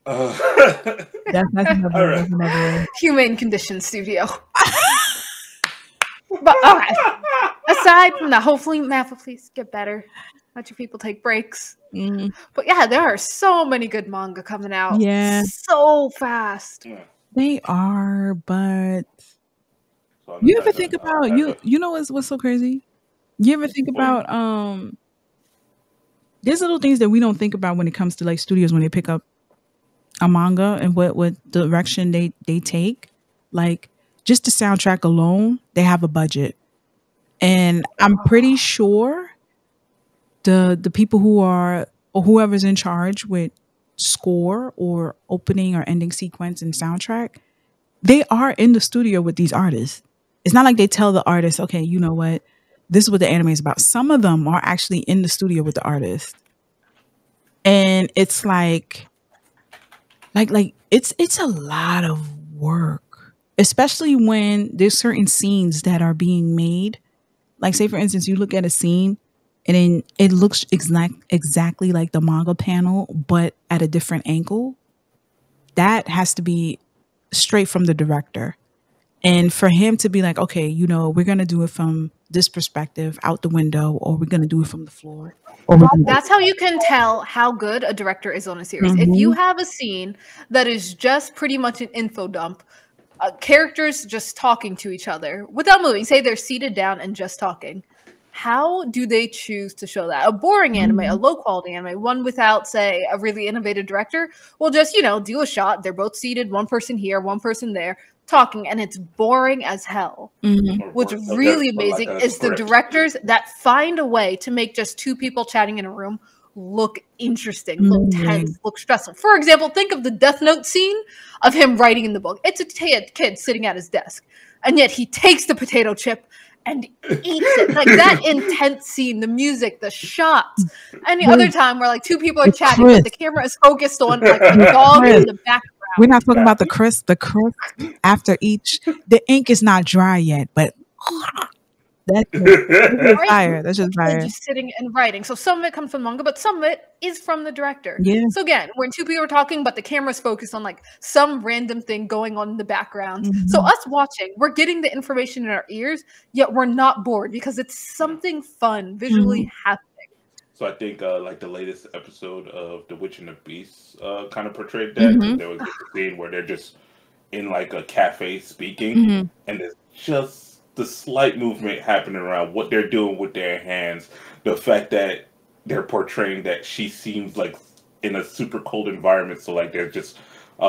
That's another one. Humane Condition Studio. But all right. Aside from that, hopefully Mappa, please get better. Let your people take breaks. But yeah, there are so many good manga coming out. Yeah, so fast. They are, but you ever think about you know what's so crazy? You ever think about there's little things that we don't think about when it comes to like studios when they pick up a manga and what direction they take. Like just the soundtrack alone, they have a budget. And I'm pretty sure the people who are or whoever's in charge with score or opening or ending sequence and soundtrack, they are in the studio with these artists. It's not like they tell the artist, okay, you know what, this is what the anime is about. Some of them are actually in the studio with the artist. And it's like it's a lot of work, especially when there's certain scenes that are being made. Like say for instance, you look at a scene and then it looks exactly like the manga panel, but at a different angle. That has to be straight from the director. And for him to be like, okay, you know, we're going to do it from this perspective out the window, or we're going to do it from the floor. That's how you can tell how good a director is on a series. If you have a scene that is just pretty much an info dump, characters just talking to each other without moving, say they're seated down and just talking. How do they choose to show that? A boring anime, a low quality anime, one without, say, a really innovative director will just, you know, do a shot. They're both seated, one person here, one person there, talking, and it's boring as hell. What's really amazing is the directors that find a way to make just two people chatting in a room look interesting, look tense, look stressful. For example, think of the Death Note scene of him writing in the book. It's a kid sitting at his desk, and yet he takes the potato chip and eats it. Like that intense scene, the music, the shots. Any other time where like two people are chatting, but the camera is focused on like a dog in the background. We're not talking about the crisp after each. The ink is not dry yet, but that's just fire. That's just fire. Just sitting and writing. So some of it comes from manga, but some of it is from the director. Yeah. So again, when two people are talking, but the camera's focused on like some random thing going on in the background. So us watching, we're getting the information in our ears, yet we're not bored because it's something fun visually happening. So I think like the latest episode of The Witch and the Beast kind of portrayed that. There was a scene where they're just in like a cafe speaking, and there's just the slight movement happening around what they're doing with their hands. The fact that they're portraying that she seems like in a super cold environment, so like there's just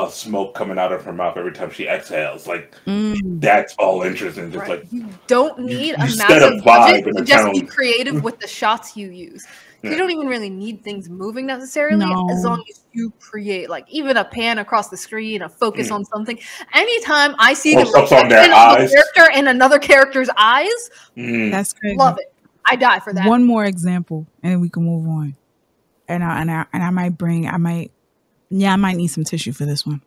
smoke coming out of her mouth every time she exhales. Like that's all interesting. Just like you don't need a massive budget to just be creative with the shots you use. You don't even really need things moving necessarily, as long as you create like even a pan across the screen, a focus on something. Anytime I see the reflection of a character in another character's eyes, that's crazy. Love it. I die for that. One more example, and then we can move on. And I might need some tissue for this one.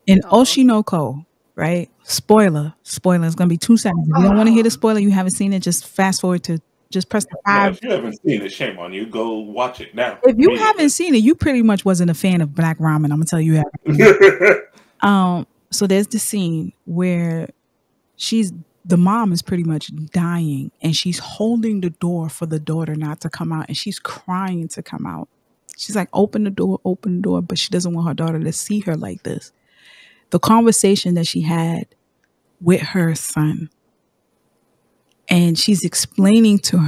In Oshinoko, right? Spoiler. Spoiler. It's gonna be 2 seconds. If you don't want to hear the spoiler, you haven't seen it, just fast forward to just press the 5. If you haven't seen it, shame on you. Go watch it now. If you haven't seen it, you pretty much wasn't a fan of Black Ramen. I'm gonna tell you that. So there's the scene where the mom is pretty much dying, and she's holding the door for the daughter not to come out, and she's crying to come out. She's like, open the door, but she doesn't want her daughter to see her like this. the conversation that she had with her son. And she's explaining to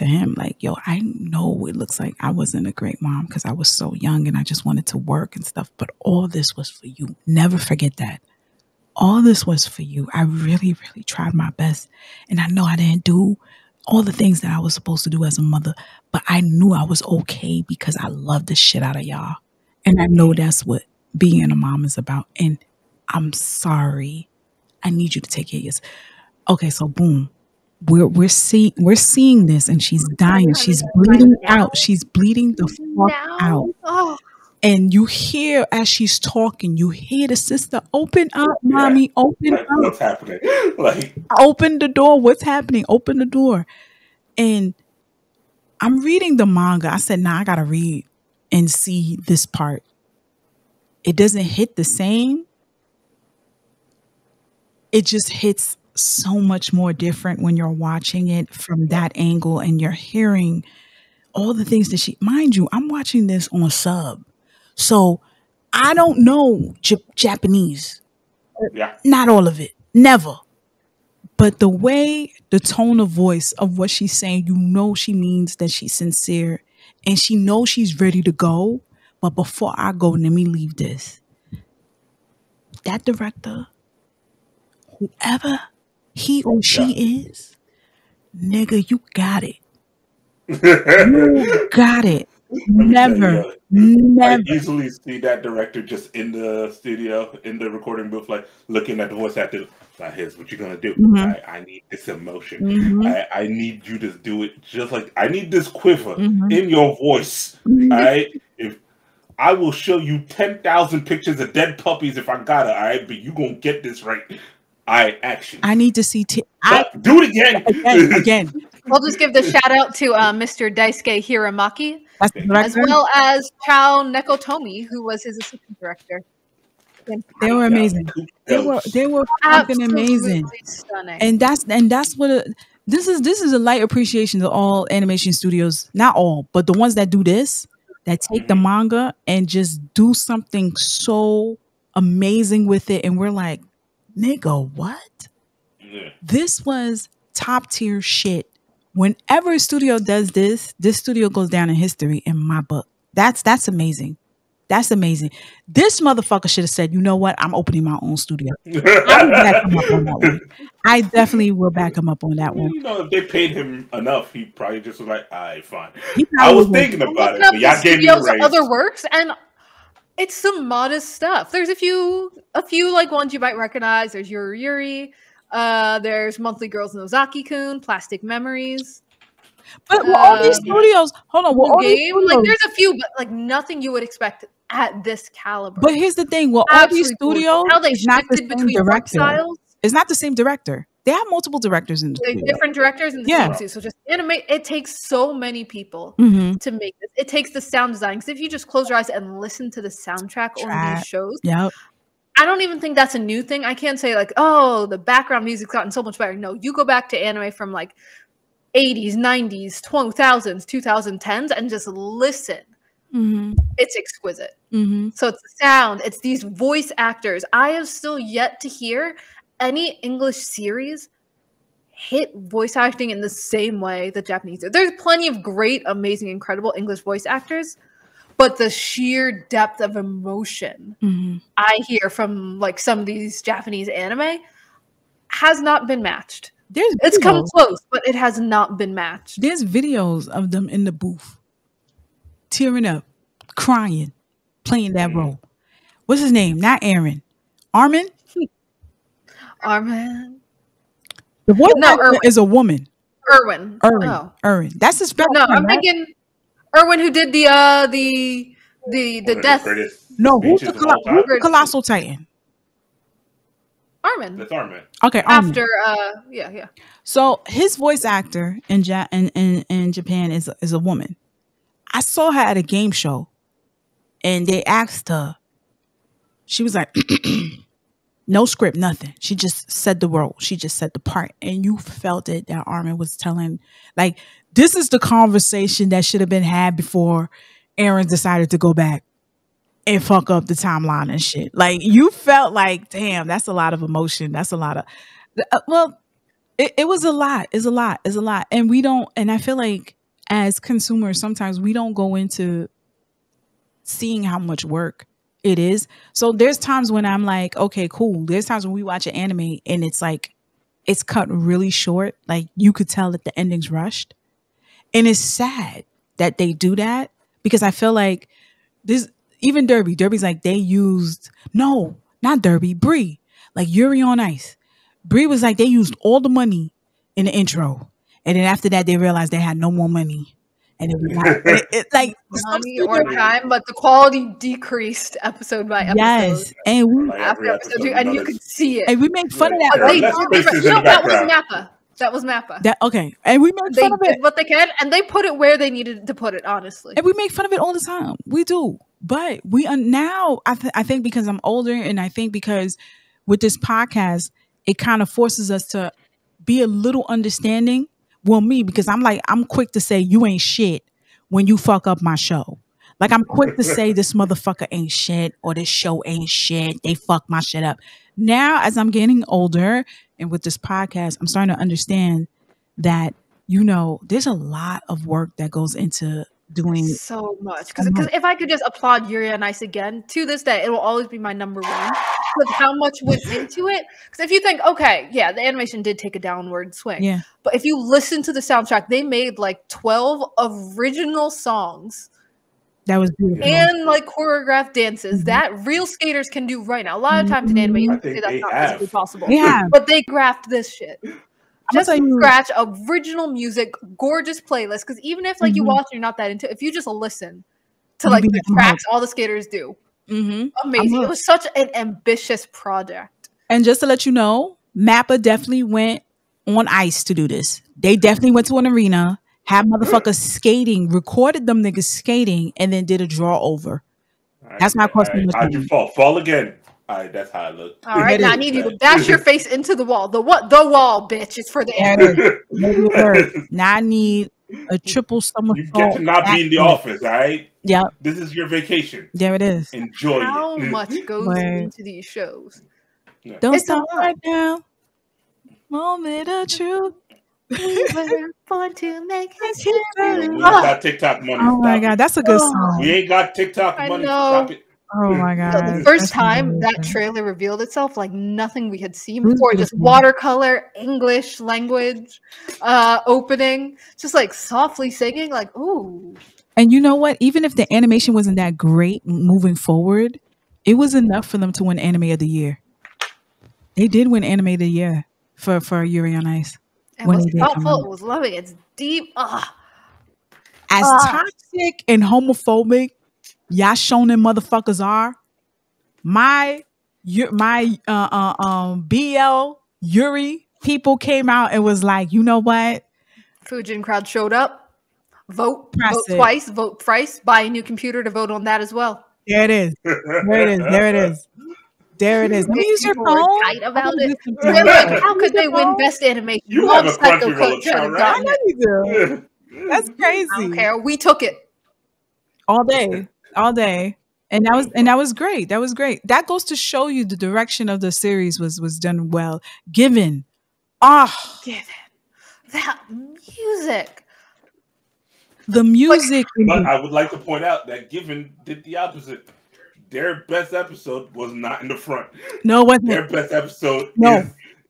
him, like, yo, I know it looks like I wasn't a great mom because I was so young and I just wanted to work and stuff. But all this was for you. Never forget that. All this was for you. I really, really tried my best. And I know I didn't do all the things that I was supposed to do as a mother, but I knew I was okay because I love the shit out of y'all. And I know that's what being a mom is about. And I'm sorry. I need you to take care of yourself. Okay, so boom. We're seeing this, and she's dying. She's bleeding out. She's bleeding the fuck out. Oh. And you hear as she's talking, you hear the sister, open up, mommy, open like, up. What's happening? Like, open the door. What's happening? Open the door. And I'm reading the manga. I said, nah, I gotta read and see this part. It doesn't hit the same. It just hits so much more different when you're watching it from that angle and you're hearing all the things that mind you, I'm watching this on sub. So I don't know Japanese. Yeah. Not all of it. Never. But the way, the tone of voice of what she's saying, you know she means that she's sincere and she knows she's ready to go. But before I go, let me leave this. That director, whoever he or she is, nigga, you got it. You got it. Never. I easily see that director just in the studio, in the recording booth, like looking at the voice actor. Now, here's what you're gonna do. Mm-hmm. I need this emotion. Mm-hmm. I need you to do it just like I need this quiver Mm-hmm. in your voice. Mm-hmm. All right. If I will show you 10,000 pictures of dead puppies if I gotta. All right, but you gonna get this right. Action. I need to see. Do it again. I'll just give the shout out to Mr. Daisuke Hiramaki, as well as Chao Nekotomi, who was his assistant director. They were amazing. They were fucking amazing. Stunning. And that's what this is a light appreciation to all animation studios. Not all, but the ones that do this, that take the manga and just do something so amazing with it. And we're like, nigga, what? Yeah. This was top tier shit. Whenever a studio does this studio goes down in history in my book. That's amazing. That's amazing. This motherfucker should have said, you know what? I'm opening my own studio. I definitely will back him up on that one. You know, if they paid him enough, he probably just was like, all right, fine. I was thinking about it, but y'all gave me a raise. Other works, and it's some modest stuff. There's a few like ones you might recognize. There's Yuri. There's Monthly Girls and Ozaki-kun, Plastic Memories. But with all these studios, hold on, all these studios, like there's a few, but like nothing you would expect at this caliber. But here's the thing: well, all these studios, how they not the same between director. styles. It's not the same director. They have multiple directors in the studio. Different directors in the same studio. So just animate. It takes so many people to make this. It takes the sound design. Because if you just close your eyes and listen to the soundtrack on these shows, I don't even think that's a new thing. I can't say like, oh, the background music's gotten so much better. No, you go back to anime from like 80s, 90s, 2000s, 2010s, and just listen. It's exquisite. So it's the sound. It's these voice actors. I have still yet to hear any English series hit voice acting in the same way that Japanese do. There's plenty of great, amazing, incredible English voice actors, but the sheer depth of emotion I hear from like some of these Japanese anime has not been matched. It's come close, but it has not been matched. There's videos of them in the booth, tearing up, crying, playing that role. What's his name? Not Aaron. Armin? Armin. The voice actor is a woman. Erwin. Erwin. That's his brother. No, I'm thinking Erwin, who did the death. No, who's the Colossal Titan? Armin. That's Armin. Okay, Armin. After yeah. So his voice actor in Japan is a woman. I saw her at a game show, and they asked her. She was like, no script, nothing. She just said the role. She just said the part, and you felt it that Armin was telling. Like, this is the conversation that should have been had before Aaron decided to go back and fuck up the timeline and shit. Like you felt like, damn, that's a lot of emotion. That's a lot of well, it was a lot. It's a lot. It's a lot. And we don't, and I feel like as consumers, sometimes we don't go into seeing how much work it is. So there's times when I'm like, okay, cool. There's times when we watch an anime and it's like, it's cut really short. Like you could tell that the ending's rushed. And it's sad that they do that because I feel like this, even Derby's like they used, no, not Derby, Bree, like Yuri on Ice. Bree was like they used all the money in the intro. And then after that, they realized they had no more money. And it was like money or time, but the quality decreased episode by episode. Yes, and we after episode 2, and you could see it. And we make fun of that. That was Mappa. That was Mappa. That okay, and we make fun of it. Did what they can, and they put it where they needed to put it. Honestly, and we make fun of it all the time. We do, but we now. I think because I'm older, and I think because with this podcast, it kind of forces us to be a little understanding. Well, me, because I'm quick to say you ain't shit when you fuck up my show. Like I'm quick to say this motherfucker ain't shit or this show ain't shit. They fuck my shit up. Now, as I'm getting older and with this podcast, I'm starting to understand that, you know, there's a lot of work that goes into doing so much. Because if I could just applaud Yuri on Ice again, to this day, it will always be my number one. With how much went into it. Because if you think, okay, yeah, the animation did take a downward swing. Yeah. But if you listen to the soundtrack, they made like 12 original songs. That was beautiful. And like choreographed dances that real skaters can do right now. A lot of times in anime, you can say that's not physically possible. Yeah. But they graphed this shit. Just from scratch, original music, gorgeous playlist. Because even if like you watch and you're not that into it, if you just listen to like the tracks all the skaters do, amazing. It was such an ambitious project. And just to let you know, Mappa definitely went on ice to do this. They definitely went to an arena, had motherfuckers skating, recorded them niggas skating, and then did a draw over. That's my question. How'd you fall? Fall again. All right, that's how I look. All right, now I need you to bash your face into the wall. The what? The wall, bitch. It's for the end. Now I need a triple somersault. You get to not be in the office, all right? Yeah. This is your vacation. There it is. Enjoy How it. much goes into these shows? Yeah. Don't stop right now. Moment of truth. We were born to make history. We ain't got TikTok money. Oh my God, that's a good song. We ain't got TikTok money. Stop it. Oh my God. The first time that trailer revealed itself, like nothing we had seen before, just watercolor, English language, opening, just like softly singing, like, ooh. And you know what? Even if the animation wasn't that great moving forward, it was enough for them to win Anime of the Year. They did win Anime of the Year for Yuri on Ice. It was thoughtful, it was loving, it's deep. As toxic and homophobic y'all shonen motherfuckers are, my BL Yuri people came out and was like, you know what? Fujin crowd showed up. Vote twice, vote thrice, buy a new computer to vote on that as well. There it is. There it is. There it is. There it is. Let me use your phone. Tight about it. They're like, how could they win best animation? You have a Crunchyroll account, right? I know you do. That's crazy. I don't care. We took it all day. All day. And that was great. That was great. That goes to show you the direction of the series was done well. Given that music. The music. But I would like to point out that Given did the opposite. Their best episode was not in the front. No, it wasn't. Their best episode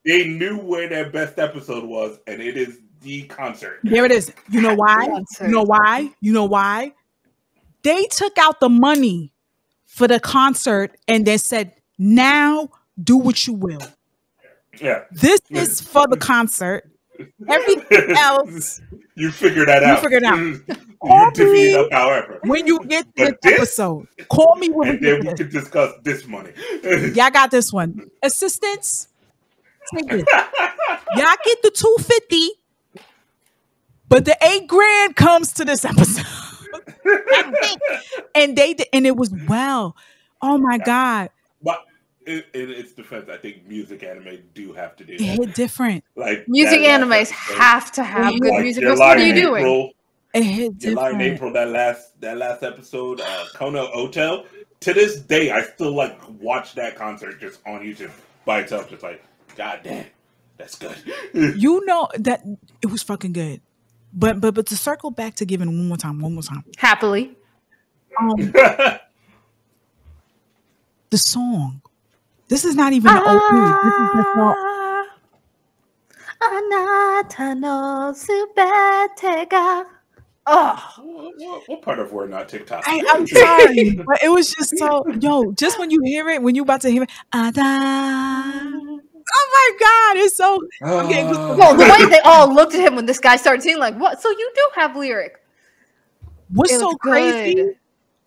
they knew where their best episode was, and it is the concert. There it is. You know why? You know why? You know why? They took out the money for the concert and then said, now do what you will. Yeah. This is for the concert. Everything else. You figure that out. You figure it out. You divvy it up however. When you get this episode, call me when and then we can discuss this money. Y'all got this one. Assistants, take it. Y'all get the $250, but the $8,000 comes to this episode. and it was well. Oh my God. But in its defense, I think music anime do have to do that. It hit different. Like music animes have to have good like music. What are you doing? It hit July and different. April, that last episode, Kono Hotel. to this day, I still like watch that concert just on YouTube by itself. Just like, God damn, that's good. You know that it was fucking good. But to circle back to giving one more time. Happily. The song. This is not even the old music. This is the song. Oh, what part of we're not TikTok? I'm sorry, but it was just so just when you hear it, when you about to hear it, oh my God, it's so. Well, the way they all looked at him when this guy started singing, like, what? So you do have lyric. What's so crazy?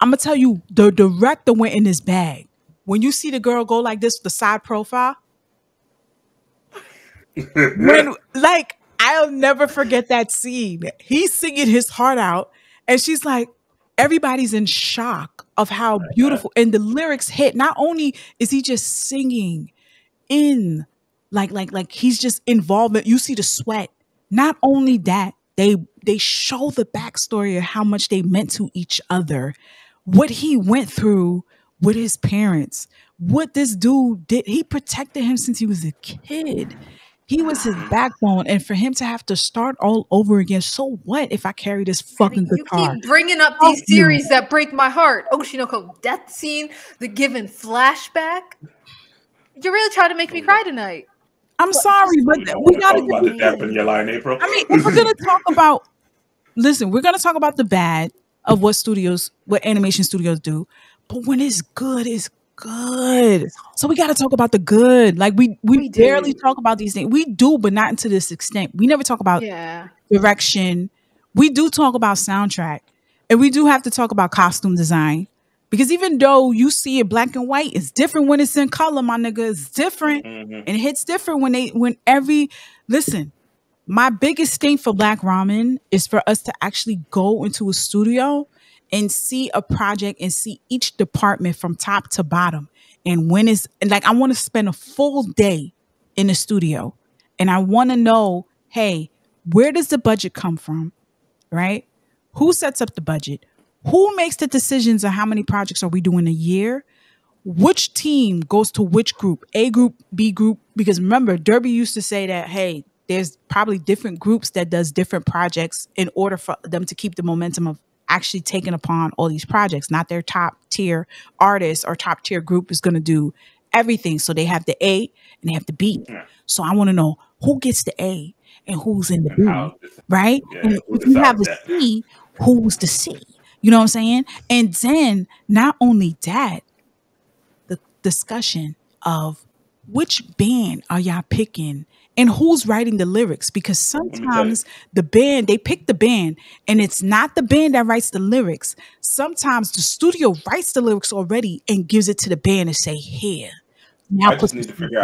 I'm gonna tell you, the director went in his bag. When you see the girl go like this with the side profile, I'll never forget that scene. He's singing his heart out, and she's like, everybody's in shock of how beautiful, and the lyrics hit. Not only is he just singing in, like he's just involved. You see the sweat. Not only that, they show the backstory of how much they meant to each other, what he went through with his parents, what this dude did. He protected him since he was a kid. He was his backbone, and for him to have to start all over again. So what if I carry this fucking guitar? You keep bringing up these series that break my heart. Oshinoko death scene, the given flashback. You're really trying to make me cry tonight. I'm sorry, but we gotta talk about the death in your line, April. I mean, if we're gonna talk about, we're gonna talk about the bad of what animation studios do, but when it's good, it's good. So we got to talk about the good. Like we barely talk about these things. We do, but not to this extent. We never talk about direction. We do talk about soundtrack, and we do have to talk about costume design, because even though you see it black and white, it's different when it's in color, my nigga. It's different, and it hits different listen. My biggest thing for Black Ramen is for us to actually go into a studio and see a project and see each department from top to bottom. And I want to spend a full day in the studio, and I want to know, hey, where does the budget come from? Right? Who sets up the budget? Who makes the decisions on how many projects are we doing a year? Which team goes to which group? A group, B group? Because remember, Derby used to say that, hey, there's probably different groups that does different projects in order for them to keep the momentum of actually taking upon all these projects. Not their top tier artist or top tier group is going to do everything. So they have the A and they have the B. So I want to know who gets the A and who's in the B, right? And if you have the C, who's the C? You know what I'm saying? And then not only that, the discussion of which band are y'all picking and who's writing the lyrics, because sometimes the band, they pick the band and it's not the band that writes the lyrics. Sometimes the studio writes the lyrics already and gives it to the band and say, here. Now I just need to figure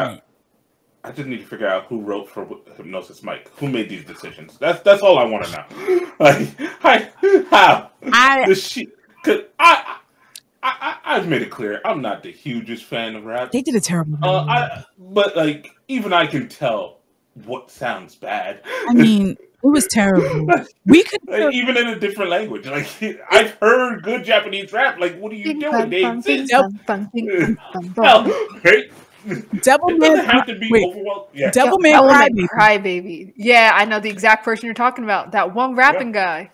out who wrote for Hypnosis Mike. Who made these decisions? That's all I want to know. I've made it clear I'm not the hugest fan of rap. They did a terrible job. But even I can tell what sounds bad. I mean, it was terrible. We could even in a different language. I've heard good Japanese rap. What are you doing? They exist. Devilman Crybaby. Yeah, I know the exact person you're talking about. That one rapping guy.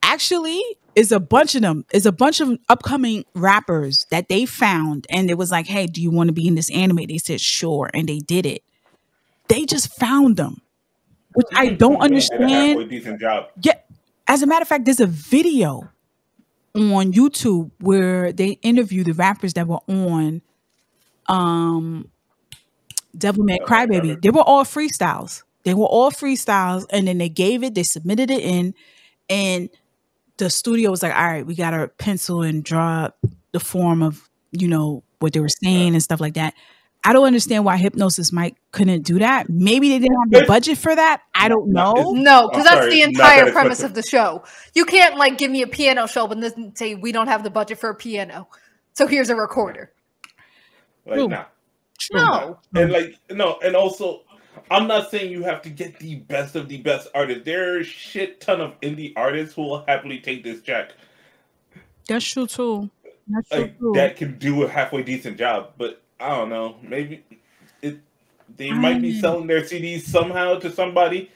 Actually, is a bunch of them. Is a bunch of upcoming rappers that they found, and it was like, hey, do you want to be in this anime? They said sure, and they did it. They just found them, which I don't understand. A decent job. Yeah, as a matter of fact, there's a video on YouTube where they interview the rappers that were on Devilman Crybaby. They were all freestyles. And then they submitted it in, and the studio was like, all right, we got to pencil and draw the form of, what they were saying and stuff like that. I don't understand why Hypnosis Mike couldn't do that. Maybe they didn't have the budget for that. I don't know. No, because that's the entire premise of the show. You can't give me a piano show but then say we don't have the budget for a piano. So here's a recorder. No. And also, I'm not saying you have to get the best of the best artists. There are a shit ton of indie artists who will happily take this check. That's true too. That's so like true. that can do a halfway decent job. But I don't know. Maybe they might be selling their CDs somehow to somebody.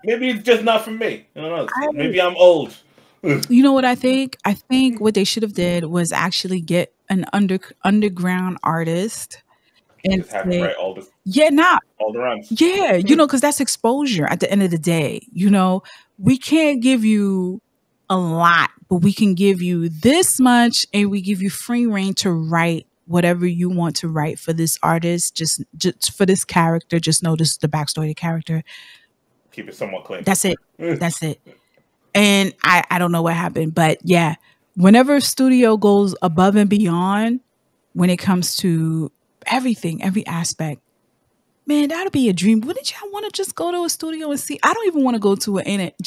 Maybe it's just not for me. I don't know. Maybe I'm old. You know what I think? I think what they should have did was actually get an underground artist and Just have to write all the runs. Yeah, because that's exposure at the end of the day. We can't give you a lot, but we can give you this much, and we give you free reign to write whatever you want to write for this artist, just for this character. Just know this is the backstory of the character. Keep it somewhat clean. That's it. That's it. And I don't know what happened, but yeah, whenever a studio goes above and beyond when it comes to everything, every aspect, man, that'd be a dream. Wouldn't y'all want to just go to a studio and see? I don't even want to go to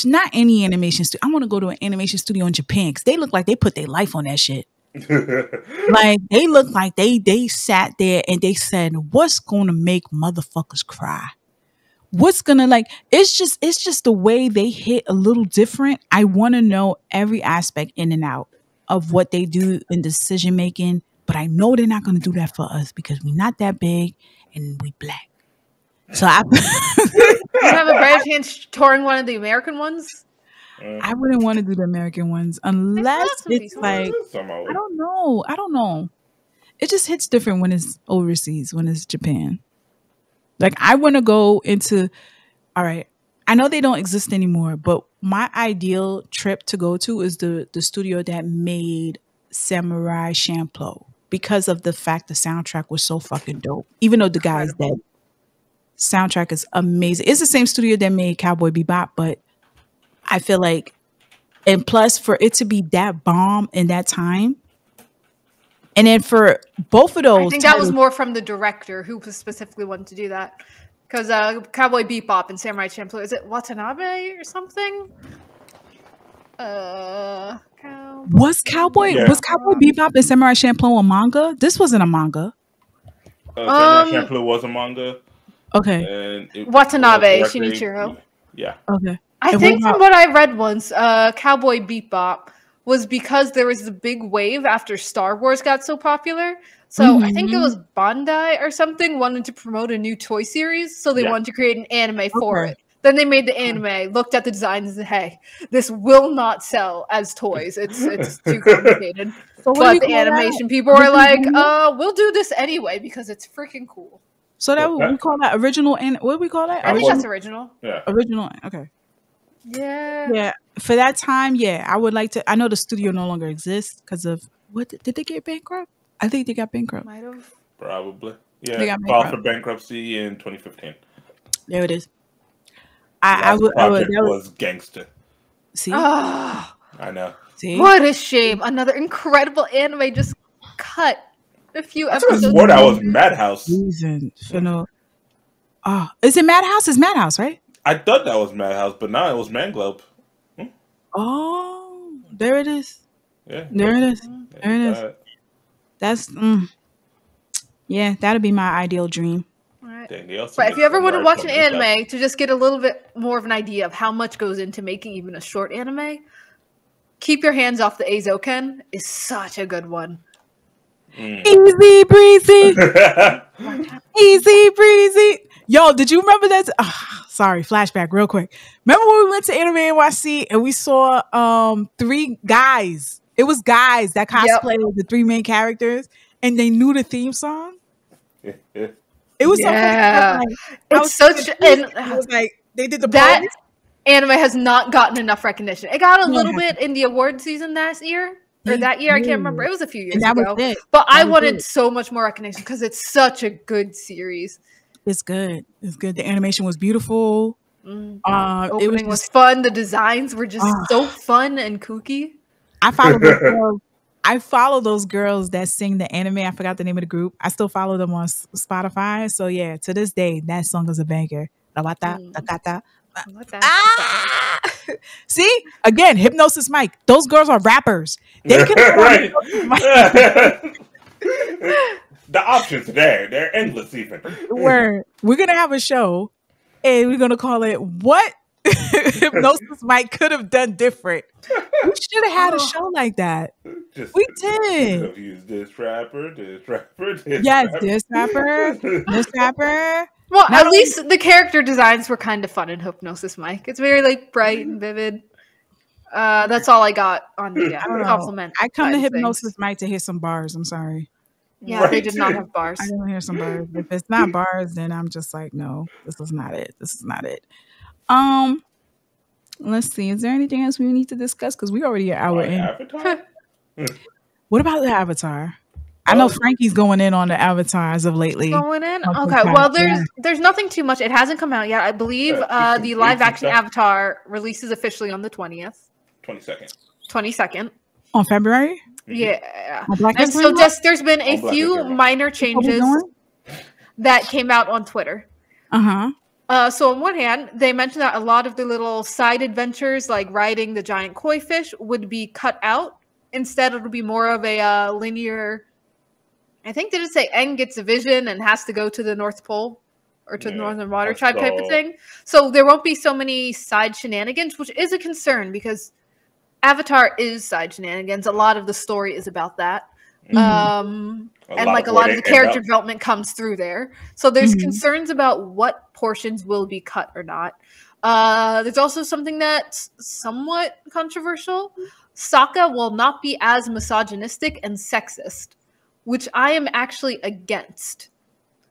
not any animation studio. I want to go to an animation studio in Japan because they look like they put their life on that shit. Like they look like they sat there and they said, "What's gonna make motherfuckers cry? What's gonna it's just the way they hit a little different." I want to know every aspect in and out of what they do in decision making, but I know they're not gonna do that for us because we're not that big and we black. So you have a brave chance touring one of the American ones. I wouldn't want to do the American ones unless it's like I don't know. It just hits different when it's overseas, when it's Japan. Like I want to go into, all right, I know they don't exist anymore, but my ideal trip to go to is the studio that made Samurai Champloo because of the fact the soundtrack was so fucking dope. Even though the guy's dead, soundtrack is amazing. It's the same studio that made Cowboy Bebop, but I feel like, and plus for it to be that bomb in that time, and then for both of those, I think that was more from the director who specifically wanted to do that. Because Cowboy Bebop and Samurai Champloo, is it Watanabe or something? Was Cowboy Bebop and Samurai Champloo a manga? This wasn't a manga. Samurai Champloo was a manga. Okay. And Watanabe Shinichiro. Yeah. Okay. I think from what I read once, Cowboy Bebop was because there was the big wave after Star Wars got so popular. So I think it was Bandai or something wanted to promote a new toy series. So they wanted to create an anime for it. Then they made the anime, looked at the designs and said, hey, this will not sell as toys. It's too complicated. So but the animation people were like, we'll do this anyway because it's freaking cool. So that we call that original, and what do we call that? I think that's original. Yeah. Original, okay. Yeah. Yeah. For that time, I would like to. I know the studio no longer exists because of what did they get bankrupt? I think they got bankrupt. Might have. Probably. Yeah. They filed for bankruptcy in 2015. There it is. Project was gangster. See? Oh, I know. See? What a shame. Another incredible anime just cut a few episodes. I swore that was Madhouse. Is it Madhouse? It's Madhouse, right? I thought that was Madhouse, but now it was Manglobe. Oh, there it is. Yeah. There it is. There it is. That's, that'd be my ideal dream. Right. But if you ever want to watch an anime to just get a little bit more of an idea of how much goes into making even a short anime, Keep Your Hands Off the Eizouken is such a good one. Easy breezy. Easy breezy. Yo, did you remember that? Sorry, flashback real quick. Remember when we went to Anime NYC and we saw 3 guys? It was guys that cosplayed the 3 main characters and they knew the theme song. It was it's such an. It was like they did the that anime has not gotten enough recognition. It got a little bit in the award season last year. Or that year, I can't remember. It was a few years ago. But I wanted so much more recognition because it's such a good series. It's good. It's good. The animation was beautiful. Opening was fun. The designs were just so fun and kooky. I follow those girls that sing the anime. I forgot the name of the group. I still follow them on Spotify. So yeah, to this day, that song is a banger. See, again, Hypnosis Mike. Those girls are rappers. They can right. The options are there. They're endless even. We're gonna have a show and we're gonna call it What Hypnosis Mike could have done different. We should have had a show like that. We did. Use this rapper, this rapper, this Yes, rapper. this rapper, this rapper. Well, Not at least the character designs were kind of fun in Hypnosis Mike. It's very like bright and vivid. That's all I got on the compliment. I come to side of Hypnosis things. Mike to hear some bars. I'm sorry. Yeah, they did not have bars. I didn't hear some bars. If it's not bars, then I'm just like, no, this is not it. This is not it. Let's see. Is there anything else we need to discuss? Because we already an hour in. Avatar? What about the Avatar? I know Frankie's going in on the Avatar as of lately. Going in? Okay. Well, there's nothing too much. It hasn't come out yet. I believe the live action Avatar releases officially on the 22nd. On February? Yeah. And so there's been a few minor changes that came out on Twitter. So on one hand, they mentioned that a lot of the little side adventures, like riding the giant koi fish, would be cut out. Instead, it'll be more of a linear. I think, did it say Aang gets a vision and has to go to the North Pole or to the Northern Water Tribe type of thing? So there won't be so many side shenanigans, which is a concern because Avatar is side shenanigans. A lot of the story is about that. And like a lot of the character development comes through there. So there's concerns about what portions will be cut or not. There's also something that's somewhat controversial. Sokka will not be as misogynistic and sexist, which I am actually against.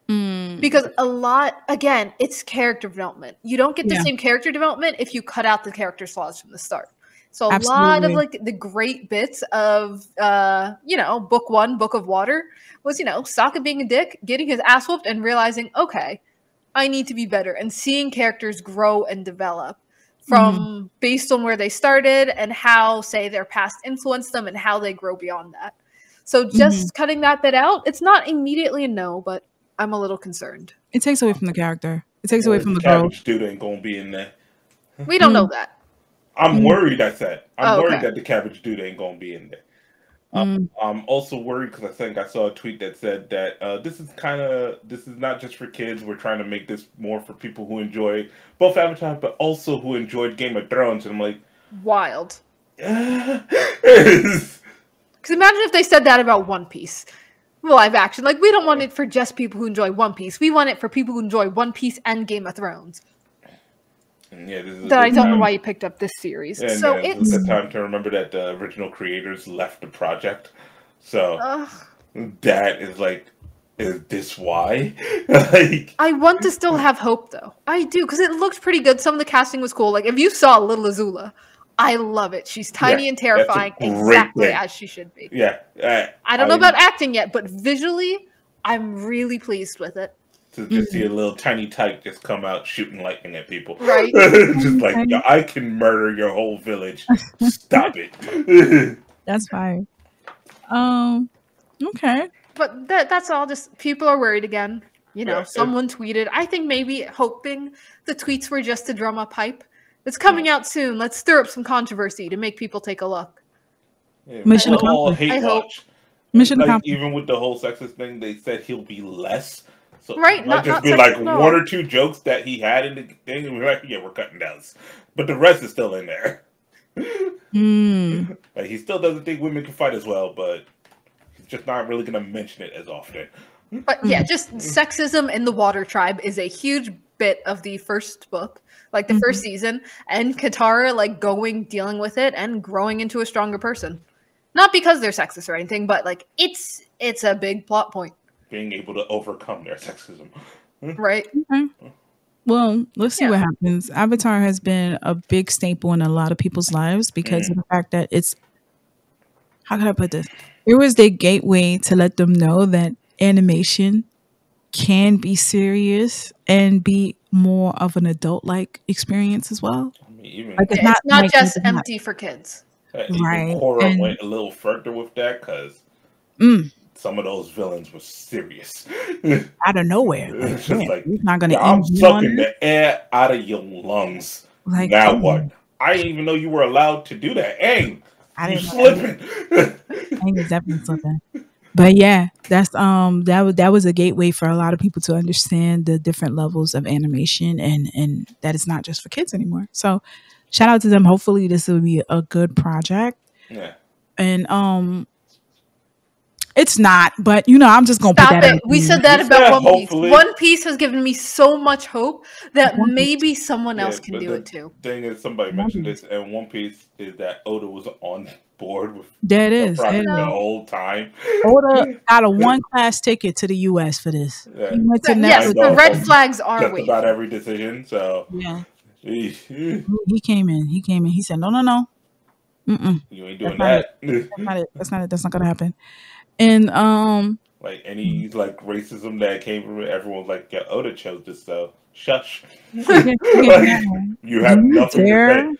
Because again, it's character development. You don't get the same character development if you cut out the character's flaws from the start. So a lot of like the great bits of, book 1, Book of Water was, Sokka being a dick, getting his ass whooped and realizing, okay, I need to be better, and seeing characters grow and develop from based on where they started and how, say, their past influenced them and how they grow beyond that. So just cutting that bit out, it's not immediately a no, but I'm a little concerned. It takes away from the character. It takes away from the growth. Cabbage dude ain't gonna be in there. We don't know that. I'm worried. I said I'm worried that the cabbage dude ain't gonna be in there. I'm also worried because I think I saw a tweet that said that this is not just for kids. We're trying to make this more for people who enjoy both Avatar, but also who enjoyed Game of Thrones. And I'm like, wild. Because imagine if they said that about One Piece. Live action. Like, we don't want it for just people who enjoy One Piece. We want it for people who enjoy One Piece and Game of Thrones. Yeah, this is that I don't know why you picked up this series. And so it's the time to remember that the original creators left the project. So that is like, is this why? Like, I want to still have hope, though. I do, because it looked pretty good. Some of the casting was cool. Like, if you saw Little Azula, I love it. She's tiny and terrifying, exactly as she should be. Yeah. I don't know about acting yet, but visually, I'm really pleased with it. To just see a little tiny tyke just come out shooting lightning at people. Right. Just like, yo, I can murder your whole village. Stop it. That's fine. Okay. But that's all just, people are worried again. Someone tweeted, I think maybe hoping the tweets were just to drum up hype. It's coming out soon. Let's stir up some controversy to make people take a look. Yeah, Mission accomplished. I hope. Mission like, accomplished. even with the whole sexist thing, they said he'll be less. So right, it might just be like one or two jokes that he had in the thing, and we're like, yeah, we're cutting down. But the rest is still in there. Like, he still doesn't think women can fight as well, but he's just not really going to mention it as often. But yeah, just sexism in the Water Tribe is a huge bit of the first book, like the first season, and Katara dealing with it and growing into a stronger person. Not because they're sexist or anything, but like it's a big plot point. Being able to overcome their sexism. Right. Okay. Well, let's see what happens. Avatar has been a big staple in a lot of people's lives because of the fact that it's, how can I put this? It was their gateway to let them know that animation can be serious and be more of an adult-like experience as well. I mean, even it's not just empty for kids. Right. Horror went a little further with that because some of those villains were serious. Out of nowhere. It's just like, not gonna I'm sucking the air out of your lungs. Like, now what? I didn't even know you were allowed to do that. Aang, I didn't slipping. Aang is definitely slipping. But yeah, that's that was a gateway for a lot of people to understand the different levels of animation and that it's not just for kids anymore. So shout out to them. Hopefully this will be a good project. Yeah. And it's not, but I'm just gonna Stop put that it. We said that You about said One Piece. hopefully. One Piece has given me so much hope that One Piece. maybe someone else can but do the it too. thing is, somebody mentioned this, and One Piece is that Oda was on board with There it the is. project No. the whole time. Oda got a one class ticket to the US for this. Yeah. He went to Yes, Netflix. the red from flags are Just waiting. about every decision. So Yeah. you He came in. He said, no. Mm-mm. ain't doing That's that. That's not it. That's not gonna happen. And Like any like racism that came from it, everyone's like, "Yeah, Oda chose this, so shush." Like, you have nothing to say.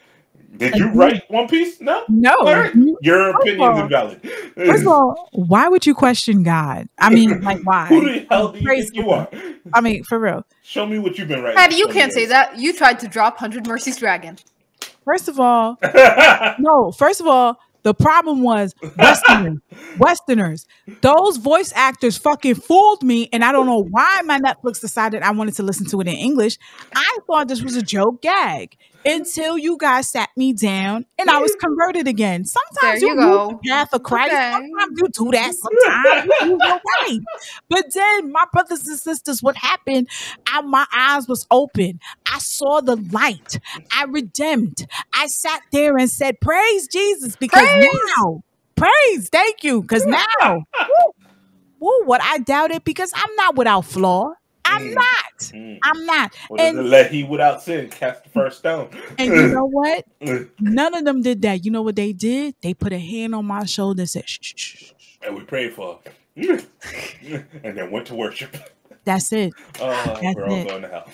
Did you write One Piece? No. No. All right. Your opinion's invalid. First of all, why would you question God? I mean, like, why? Who the hell do you Praise think you God. are? I mean, for real. Show me what you've been writing. Patty, you for can't say years. that. You tried to drop 100 Mercy's Dragon. First of all, no. First of all, the problem was Westerners. Those voice actors fucking fooled me, and I don't know why my Netflix decided I wanted to listen to it in English. I thought this was a joke gag until you guys sat me down and I was converted again. Sometimes There you you lose go. the path of Christ. Okay. Sometimes you do that. Sometimes you lose your way. But then, my brothers and sisters, what happened? My eyes was open. I saw the light. I redeemed. I sat there and said, "Praise Jesus!" Because now, praise, thank you. Because now, what I doubted, because I'm not without flaw. I'm not. I'm not. What does it let he without sin cast the first stone? And you know what? None of them did that. You know what they did? They put a hand on my shoulder and said, "Shh, shh, shh." And we prayed for him. And then went to worship. That's it. We're all going to hell.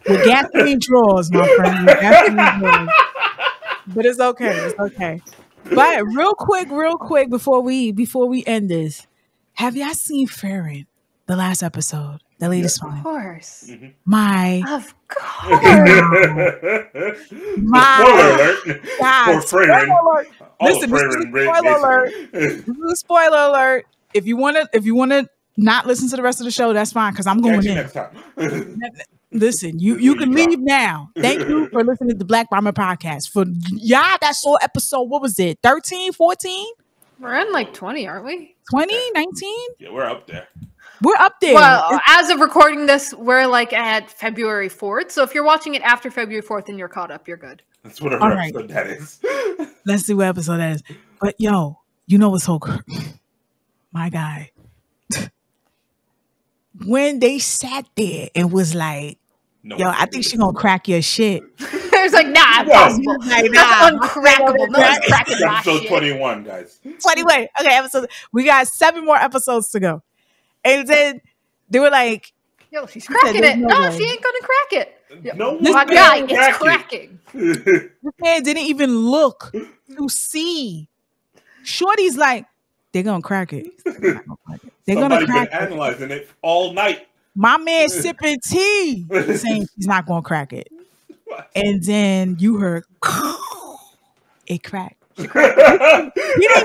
With gasoline drawers, my friend. With gasoline drawers. But it's okay. It's okay. But real quick, before we end this, have y'all seen Farron? The last episode, the latest Of one. course. Mm-hmm. Of course. Spoiler alert. Listen, this is a spoiler alert. This is a spoiler alert. If you wanna not listen to the rest of the show, that's fine, because I'm going in. Next time. Listen, you can leave now. Thank you for listening to the Black Bomber Podcast. For y'all that saw episode, what was it? 13, 14? We're in like 20, aren't we? 20, 19? Yeah, we're up there. We're up there. Well, as of recording this, we're like at February 4th. So if you're watching it after February 4th and you're caught up, you're good. That's whatever All right. episode that is. Let's see what episode that is. But yo, you know what's so my guy. When they sat there and was like, yo, I think she gonna crack your shit. It's like, nah, impossible. Like, That's uncrackable. No one's cracking my Episode shit. 21, guys. 21. Okay, episode. We got 7 more episodes to go. And then they were like, Yo, she's cracking there's it. no No, way. she ain't gonna crack it. Yeah. No This My one guy, can it's crack cracking. it. this man didn't even look to see. Shorty's like, they're gonna crack it. They're not gonna crack it. They're gonna Somebody been crack it. analyzing it all night. My man sipping tea, saying he's not gonna crack it. And then you heard it cracked. He didn't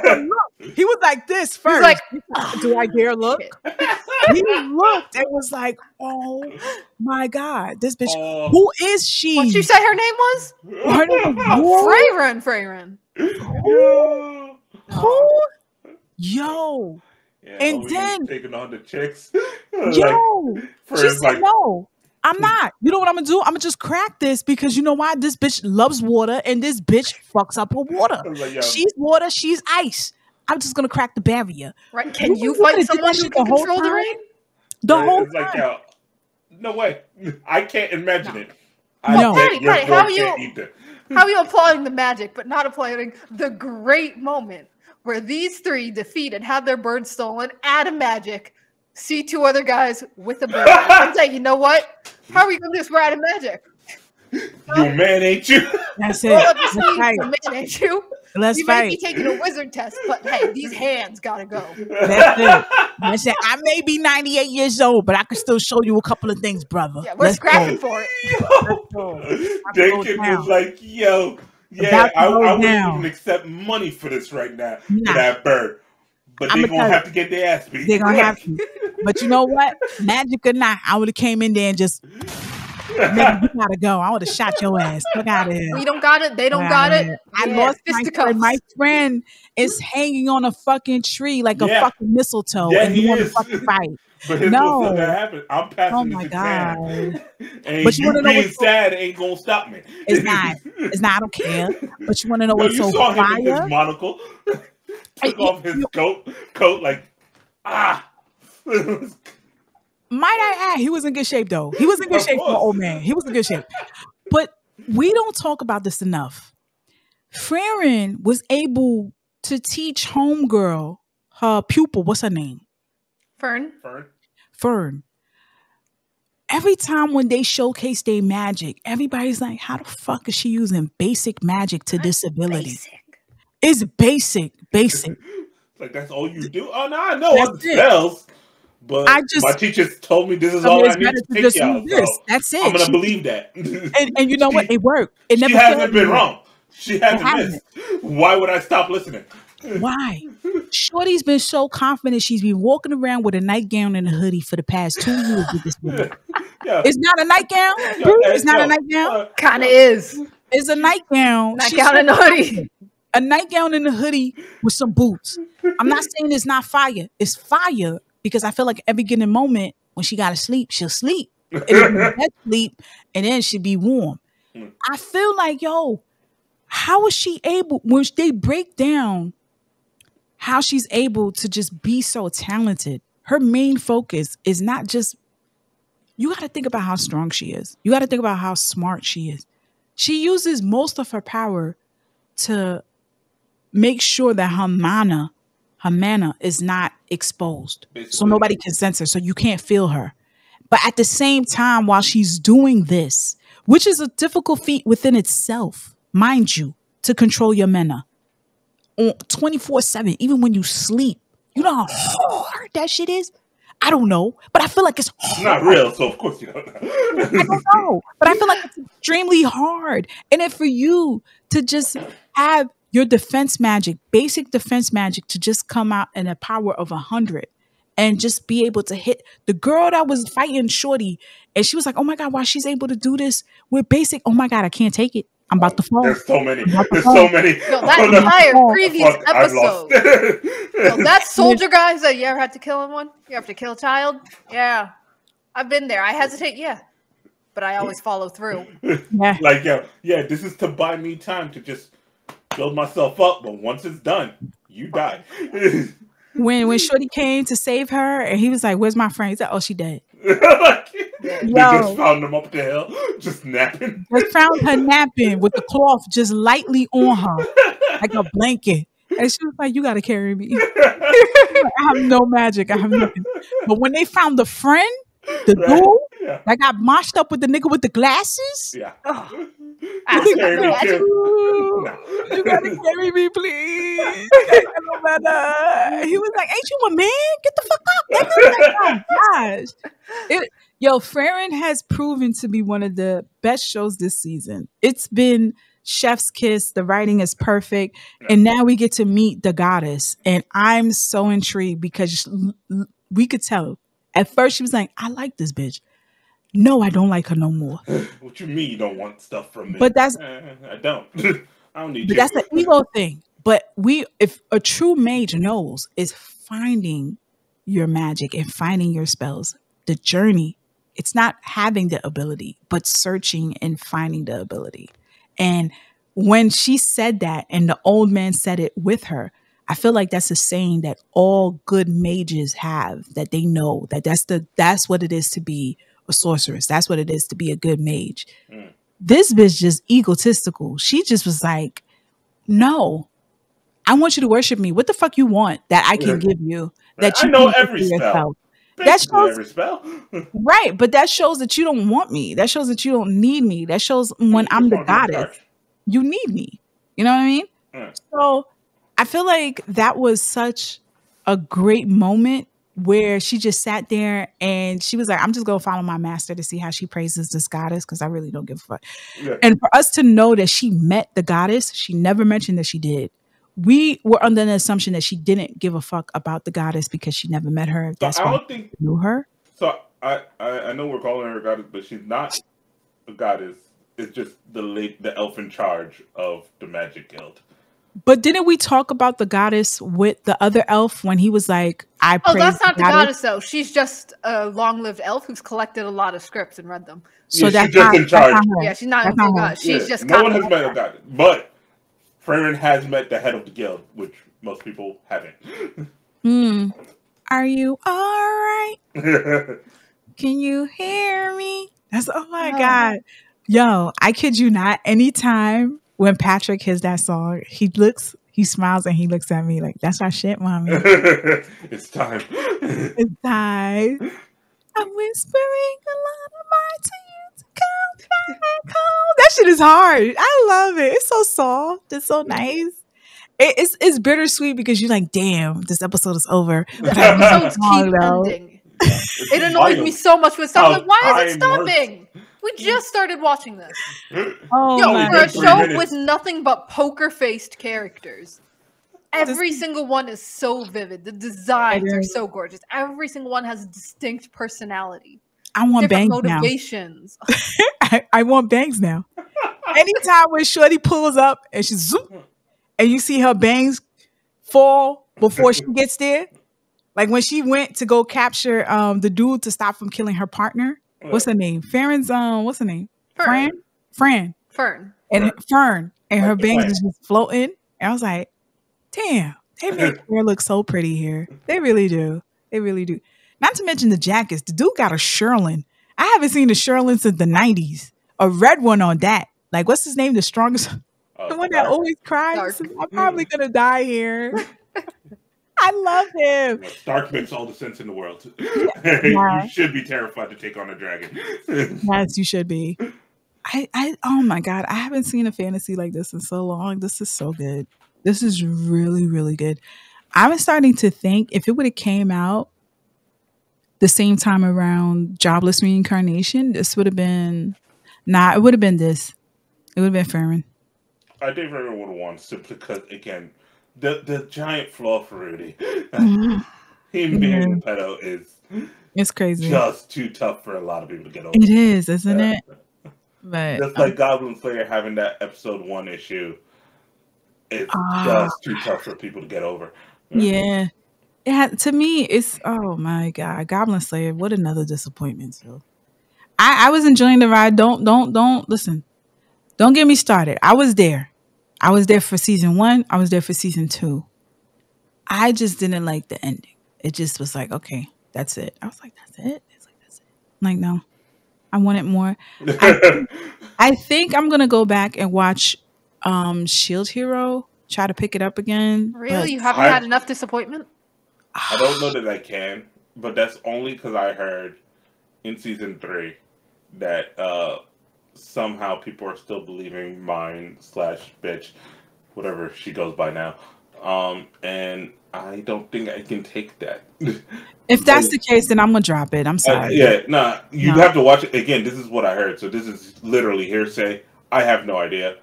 even look. He was like this first. He's like, do I dare look? shit. He looked and was like, oh my God, this bitch, Oh. who is she? What'd you say her name was? Her name was Freyren. who? Yo. Yeah, And homie then- taking on the chicks. Yo. Like, She first, said, like, no, I'm not. You know what I'm gonna do? I'm gonna just crack this, because you know why? This bitch loves water and this bitch fucks up her water. I was like, yo, She's water, she's ice. I'm just gonna crack the barrier. Right? Can you You could've fight did someone that who shit can the whole control the time? rain? The yeah, whole it's like, time. yo, no way. I can't imagine it. No. Patty, Your Patty, boy how can't you- either. How are you applauding the magic, but not applauding the great moment where these 3 defeated, had their bird stolen, add a magic, see 2 other guys with a bird, and say, you know what? How are we gonna do this? We're out of magic. You man, ain't you? That's it. Well, let me Let's see, fight. the man ain't you. Let's You may be fight. taking a wizard test, but hey, these hands gotta go. That's it. That's it. I may be 98 years old, but I can still show you a couple of things, brother. Yeah, we're Let's scrapping go. for it. Dakin was like, yo, Yeah, I wouldn't down. even accept money for this right now Nah. for that bird. But they're gonna have to get their ass beat. They're gonna have to. But you know what? Magic or not, I would have came in there and just, nigga, you gotta go. I would have shot your ass. Fuck out of here. We don't got it. They don't got it. I lost my friend. My friend is hanging on a fucking tree like a fucking mistletoe, and you want to fucking fight. But here's what's gonna happen. I'm passing this exam. And but you being sad ain't gonna stop me. It's not. It's not. I don't care. But you want to know what's so saw fire? him with his monocle. Took off his coat like, ah. Might I add, he was in good shape though. He was in good shape for an old man. He was in good shape. But we don't talk about this enough. Farron was able to teach homegirl, her pupil, what's her name? Fern. Every time when they showcase their magic, everybody's like, how the fuck is she using basic magic to disability? It's basic. Like, that's all you do? Oh, no, I know all the spells. But my teachers told me this is all I need to take y'all. So that's it. I'm going to believe that. And you know what? It worked. It never hasn't been wrong. She hasn't missed. Why would I stop listening? Why? Shorty's been so confident. She's been walking around with a nightgown and a hoodie for the past 2 years with this woman. It's not a nightgown? It's not a nightgown? Kind of is. It's a nightgown. Nightgown and a hoodie. A nightgown and a hoodie with some boots. I'm not saying it's not fire. It's fire because I feel like every given moment when she got to sleep, she'll sleep. It'll be sleep and then she'll be warm. I feel like, yo, how is she able, when they break down how she's able to just be so talented, her main focus is not just, you got to think about how strong she is. You got to think about how smart she is. She uses most of her power to make sure that her mana is not exposed. So nobody can sense her, so you can't feel her. But at the same time, while she's doing this, which is a difficult feat within itself, mind you, to control your mana, 24/7, even when you sleep. You know how hard that shit is? I don't know, but I feel like it's hard. It's not real, so of course you don't know. I don't know, but I feel like it's extremely hard. And then for you to just have your defense magic, basic defense magic, to just come out in a power of 100 and just be able to hit the girl that was fighting Shorty, and she was like, oh my God, why she's able to do this with basic? Oh my God, I can't take it. I'm about to fall. There's so many. There's so many. Yo, that entire previous episode. Yo, that soldier guy said, you ever had to kill anyone? You ever have to kill a child? Yeah. I've been there. I hesitate, yeah. But I always follow through. Yeah. Like, yeah, this is to buy me time to just build myself up, but once it's done, you die. When Shorty came to save her, and he was like, where's my friend? He said, oh, she dead. They just found him up the hill, just napping. They found her napping with the cloth just lightly on her, like a blanket. And she was like, you got to carry me. I have no magic. I have nothing. But when they found the friend, the dude that got moshed up with the nigga with the glasses. Yeah. You gotta carry me, please. No matter. He was like, ain't you a man? Get the fuck up, nigga. Oh gosh. Yo, Farron has proven to be one of the best shows this season. It's been chef's kiss. The writing is perfect. And now we get to meet the goddess. And I'm so intrigued because we could tell. At first she was like, I like this bitch. No, I don't like her no more. What you mean you don't want stuff from me? But that's I don't. I don't need. But that's the ego thing. But if a true mage knows, is finding your magic and finding your spells. The journey. It's not having the ability, but searching and finding the ability. And when she said that, and the old man said it with her, I feel like that's a saying that all good mages have, that they know that that's what it is to be a sorceress. That's what it is to be a good mage. This bitch just egotistical. She just was like, no, I want you to worship me. What the fuck you want that I can give you? That you I know every spell. That shows every spell. Right, but that shows that you don't want me. That shows that you don't need me. That shows when I'm the goddess, you need me. You know what I mean? So I feel like that was such a great moment where she just sat there and she was like, I'm just going to follow my master to see how she praises this goddess because I really don't give a fuck. Yeah. And for us to know that she met the goddess, she never mentioned that she did. We were under the assumption that she didn't give a fuck about the goddess because she never met her. That's I why don't think knew her. So I know we're calling her a goddess, but she's not a goddess. It's just the elf in charge of the Magic Guild. But didn't we talk about the goddess with the other elf when he was like, I praise that's not the goddess though. She's just a long-lived elf who's collected a lot of scripts and read them. So she's just in charge. Yeah, she's not a goddess. She's just no one has met a goddess. But Farron has met the head of the guild, which most people haven't. Are you all right? Can you hear me? That's, oh my God. Yo, I kid you not. Anytime when Patrick hears that song, he smiles and he looks at me like, that's our shit, mommy. It's time. It's time. I'm whispering a lullaby to you to come back home. That shit is hard. I love it. It's so soft. It's so nice. It's bittersweet because you're like, damn, this episode is over. But episodes keep ending. It annoys me so much with stuff. Like, why is it stopping? We just started watching this. For a show with nothing but poker-faced characters. Every single one is so vivid. The designs are so gorgeous. Every single one has a distinct personality. I want different bangs motivations. Now. I want bangs now. Anytime when Shorty pulls up and she's zoop, and you see her bangs fall before she gets there. Like when she went to go capture the dude to stop from killing her partner. What's her name? Farron's what's her name? Fern. And Fern. And her bangs is just floating. And I was like, damn, they make her look so pretty here. They really do. They really do. Not to mention the jackets. The dude got a Sherlin. I haven't seen a Sherlin since the 90s. A red one on that. Like, what's his name? The strongest. The one that always cries. I'm probably going to die here. I love him. Dark makes all the sense in the world. You should be terrified to take on a dragon. Yes, you should be. Oh my God. I haven't seen a fantasy like this in so long. This is so good. This is really, really good. I was starting to think if it would have came out the same time around Jobless Reincarnation, this would have been, it would have been this. It would have been Farron. I think Farron would have won simply because, again, the giant flaw for Rudy. Him being a pedo is it's crazy. Just too tough for a lot of people to get over. It is, isn't it? But just like Goblin Slayer having that episode 1 issue. It's just too tough for people to get over. Yeah. To me, it's, oh my God, Goblin Slayer, what another disappointment. So I was enjoying the ride. Don't listen. Don't get me started. I was there. I was there for season 1. I was there for season 2. I just didn't like the ending. It just was like, okay, that's it. I was like, that's it? It's like, that's it. I'm like, no, I wanted more. I think I'm going to go back and watch Shield Hero, try to pick it up again. Really? You haven't had enough disappointment? I don't know that I can, but that's only because I heard in season 3 that somehow people are still believing mine/bitch, whatever she goes by now. And I don't think I can take that. If that's the case, then I'm gonna drop it. I'm sorry. You have to watch it again. This is what I heard, so this is literally hearsay. I have no idea,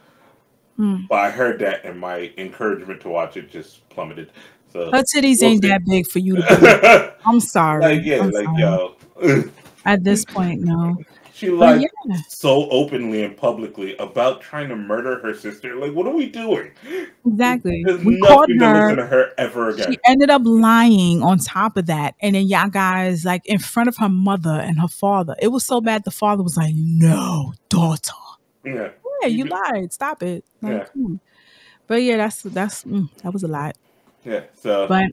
but I heard that, and my encouragement to watch it just plummeted. So her titties ain't that big for you to. I'm sorry. Yo. At this point, no. She so openly and publicly about trying to murder her sister. Like, what are we doing? Exactly. There's nothing to listen to her ever again. She ended up lying on top of that. And then y'all guys, like, in front of her mother and her father. It was so bad the father was like, no, daughter. Yeah, you lied. Stop it. Like, But yeah, that was a lot. Yeah, so. But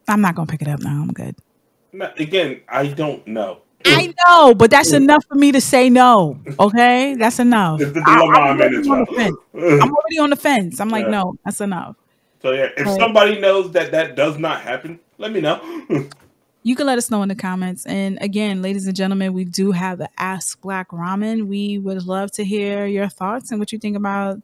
I'm not going to pick it up now. I'm good. No, again, I don't know. I know, but that's enough for me to say no. Okay, that's enough. It's the dilemma I'm in as well. I'm already on the fence. I'm like, no, that's enough. So yeah, if somebody knows that does not happen, let me know. You can let us know in the comments. And again, ladies and gentlemen, we do have the Ask Black Ramen. We would love to hear your thoughts and what you think about,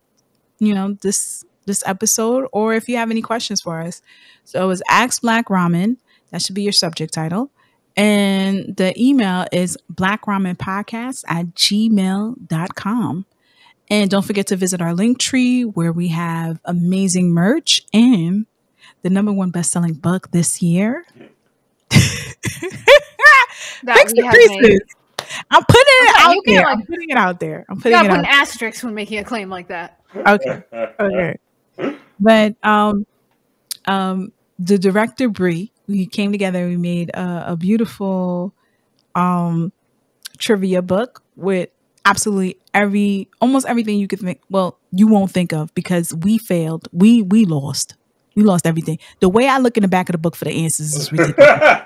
this episode, or if you have any questions for us. So it's Ask Black Ramen. That should be your subject title. And the email is blackramenpodcast@gmail.com. And don't forget to visit our link tree where we have amazing merch and the #1 best-selling book this year. That Fix we the have creases. made. I'm putting it Okay, out you can't, there. like- I'm putting it out there. I'm You putting gotta it put out an asterisk when making a claim like that. Okay. But the director Bree, we came together. We made a beautiful trivia book with absolutely almost everything you could think. Well, you won't think of because we failed. We lost. We lost everything. The way I look in the back of the book for the answers is ridiculous.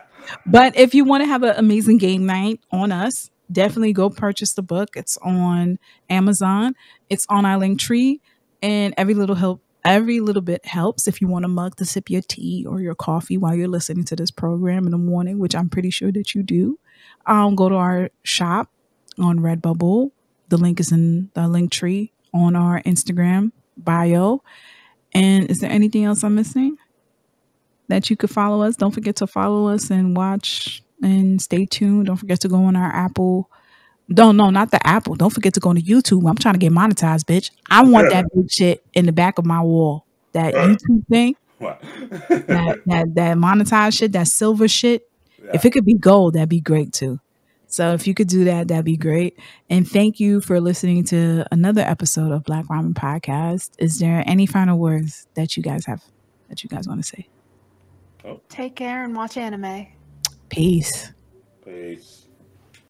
But if you want to have an amazing game night on us, definitely go purchase the book. It's on Amazon. It's on our link tree, and every little bit helps. If you want a mug to sip your tea or your coffee while you're listening to this program in the morning, which I'm pretty sure that you do, go to our shop on Redbubble. The link is in the link tree on our Instagram bio. And is there anything else I'm missing that you could follow us? Don't forget to follow us and watch and stay tuned. Don't forget to go on our Apple. No, not the Apple. Don't forget to go to YouTube. I'm trying to get monetized, bitch. I want that big shit in the back of my wall. That YouTube thing. that monetized shit, that silver shit. Yeah. If it could be gold, that'd be great too. So if you could do that, that'd be great. And thank you for listening to another episode of Black Ramen Podcast. Is there any final words that you guys want to say? Take care and watch anime. Peace. Peace.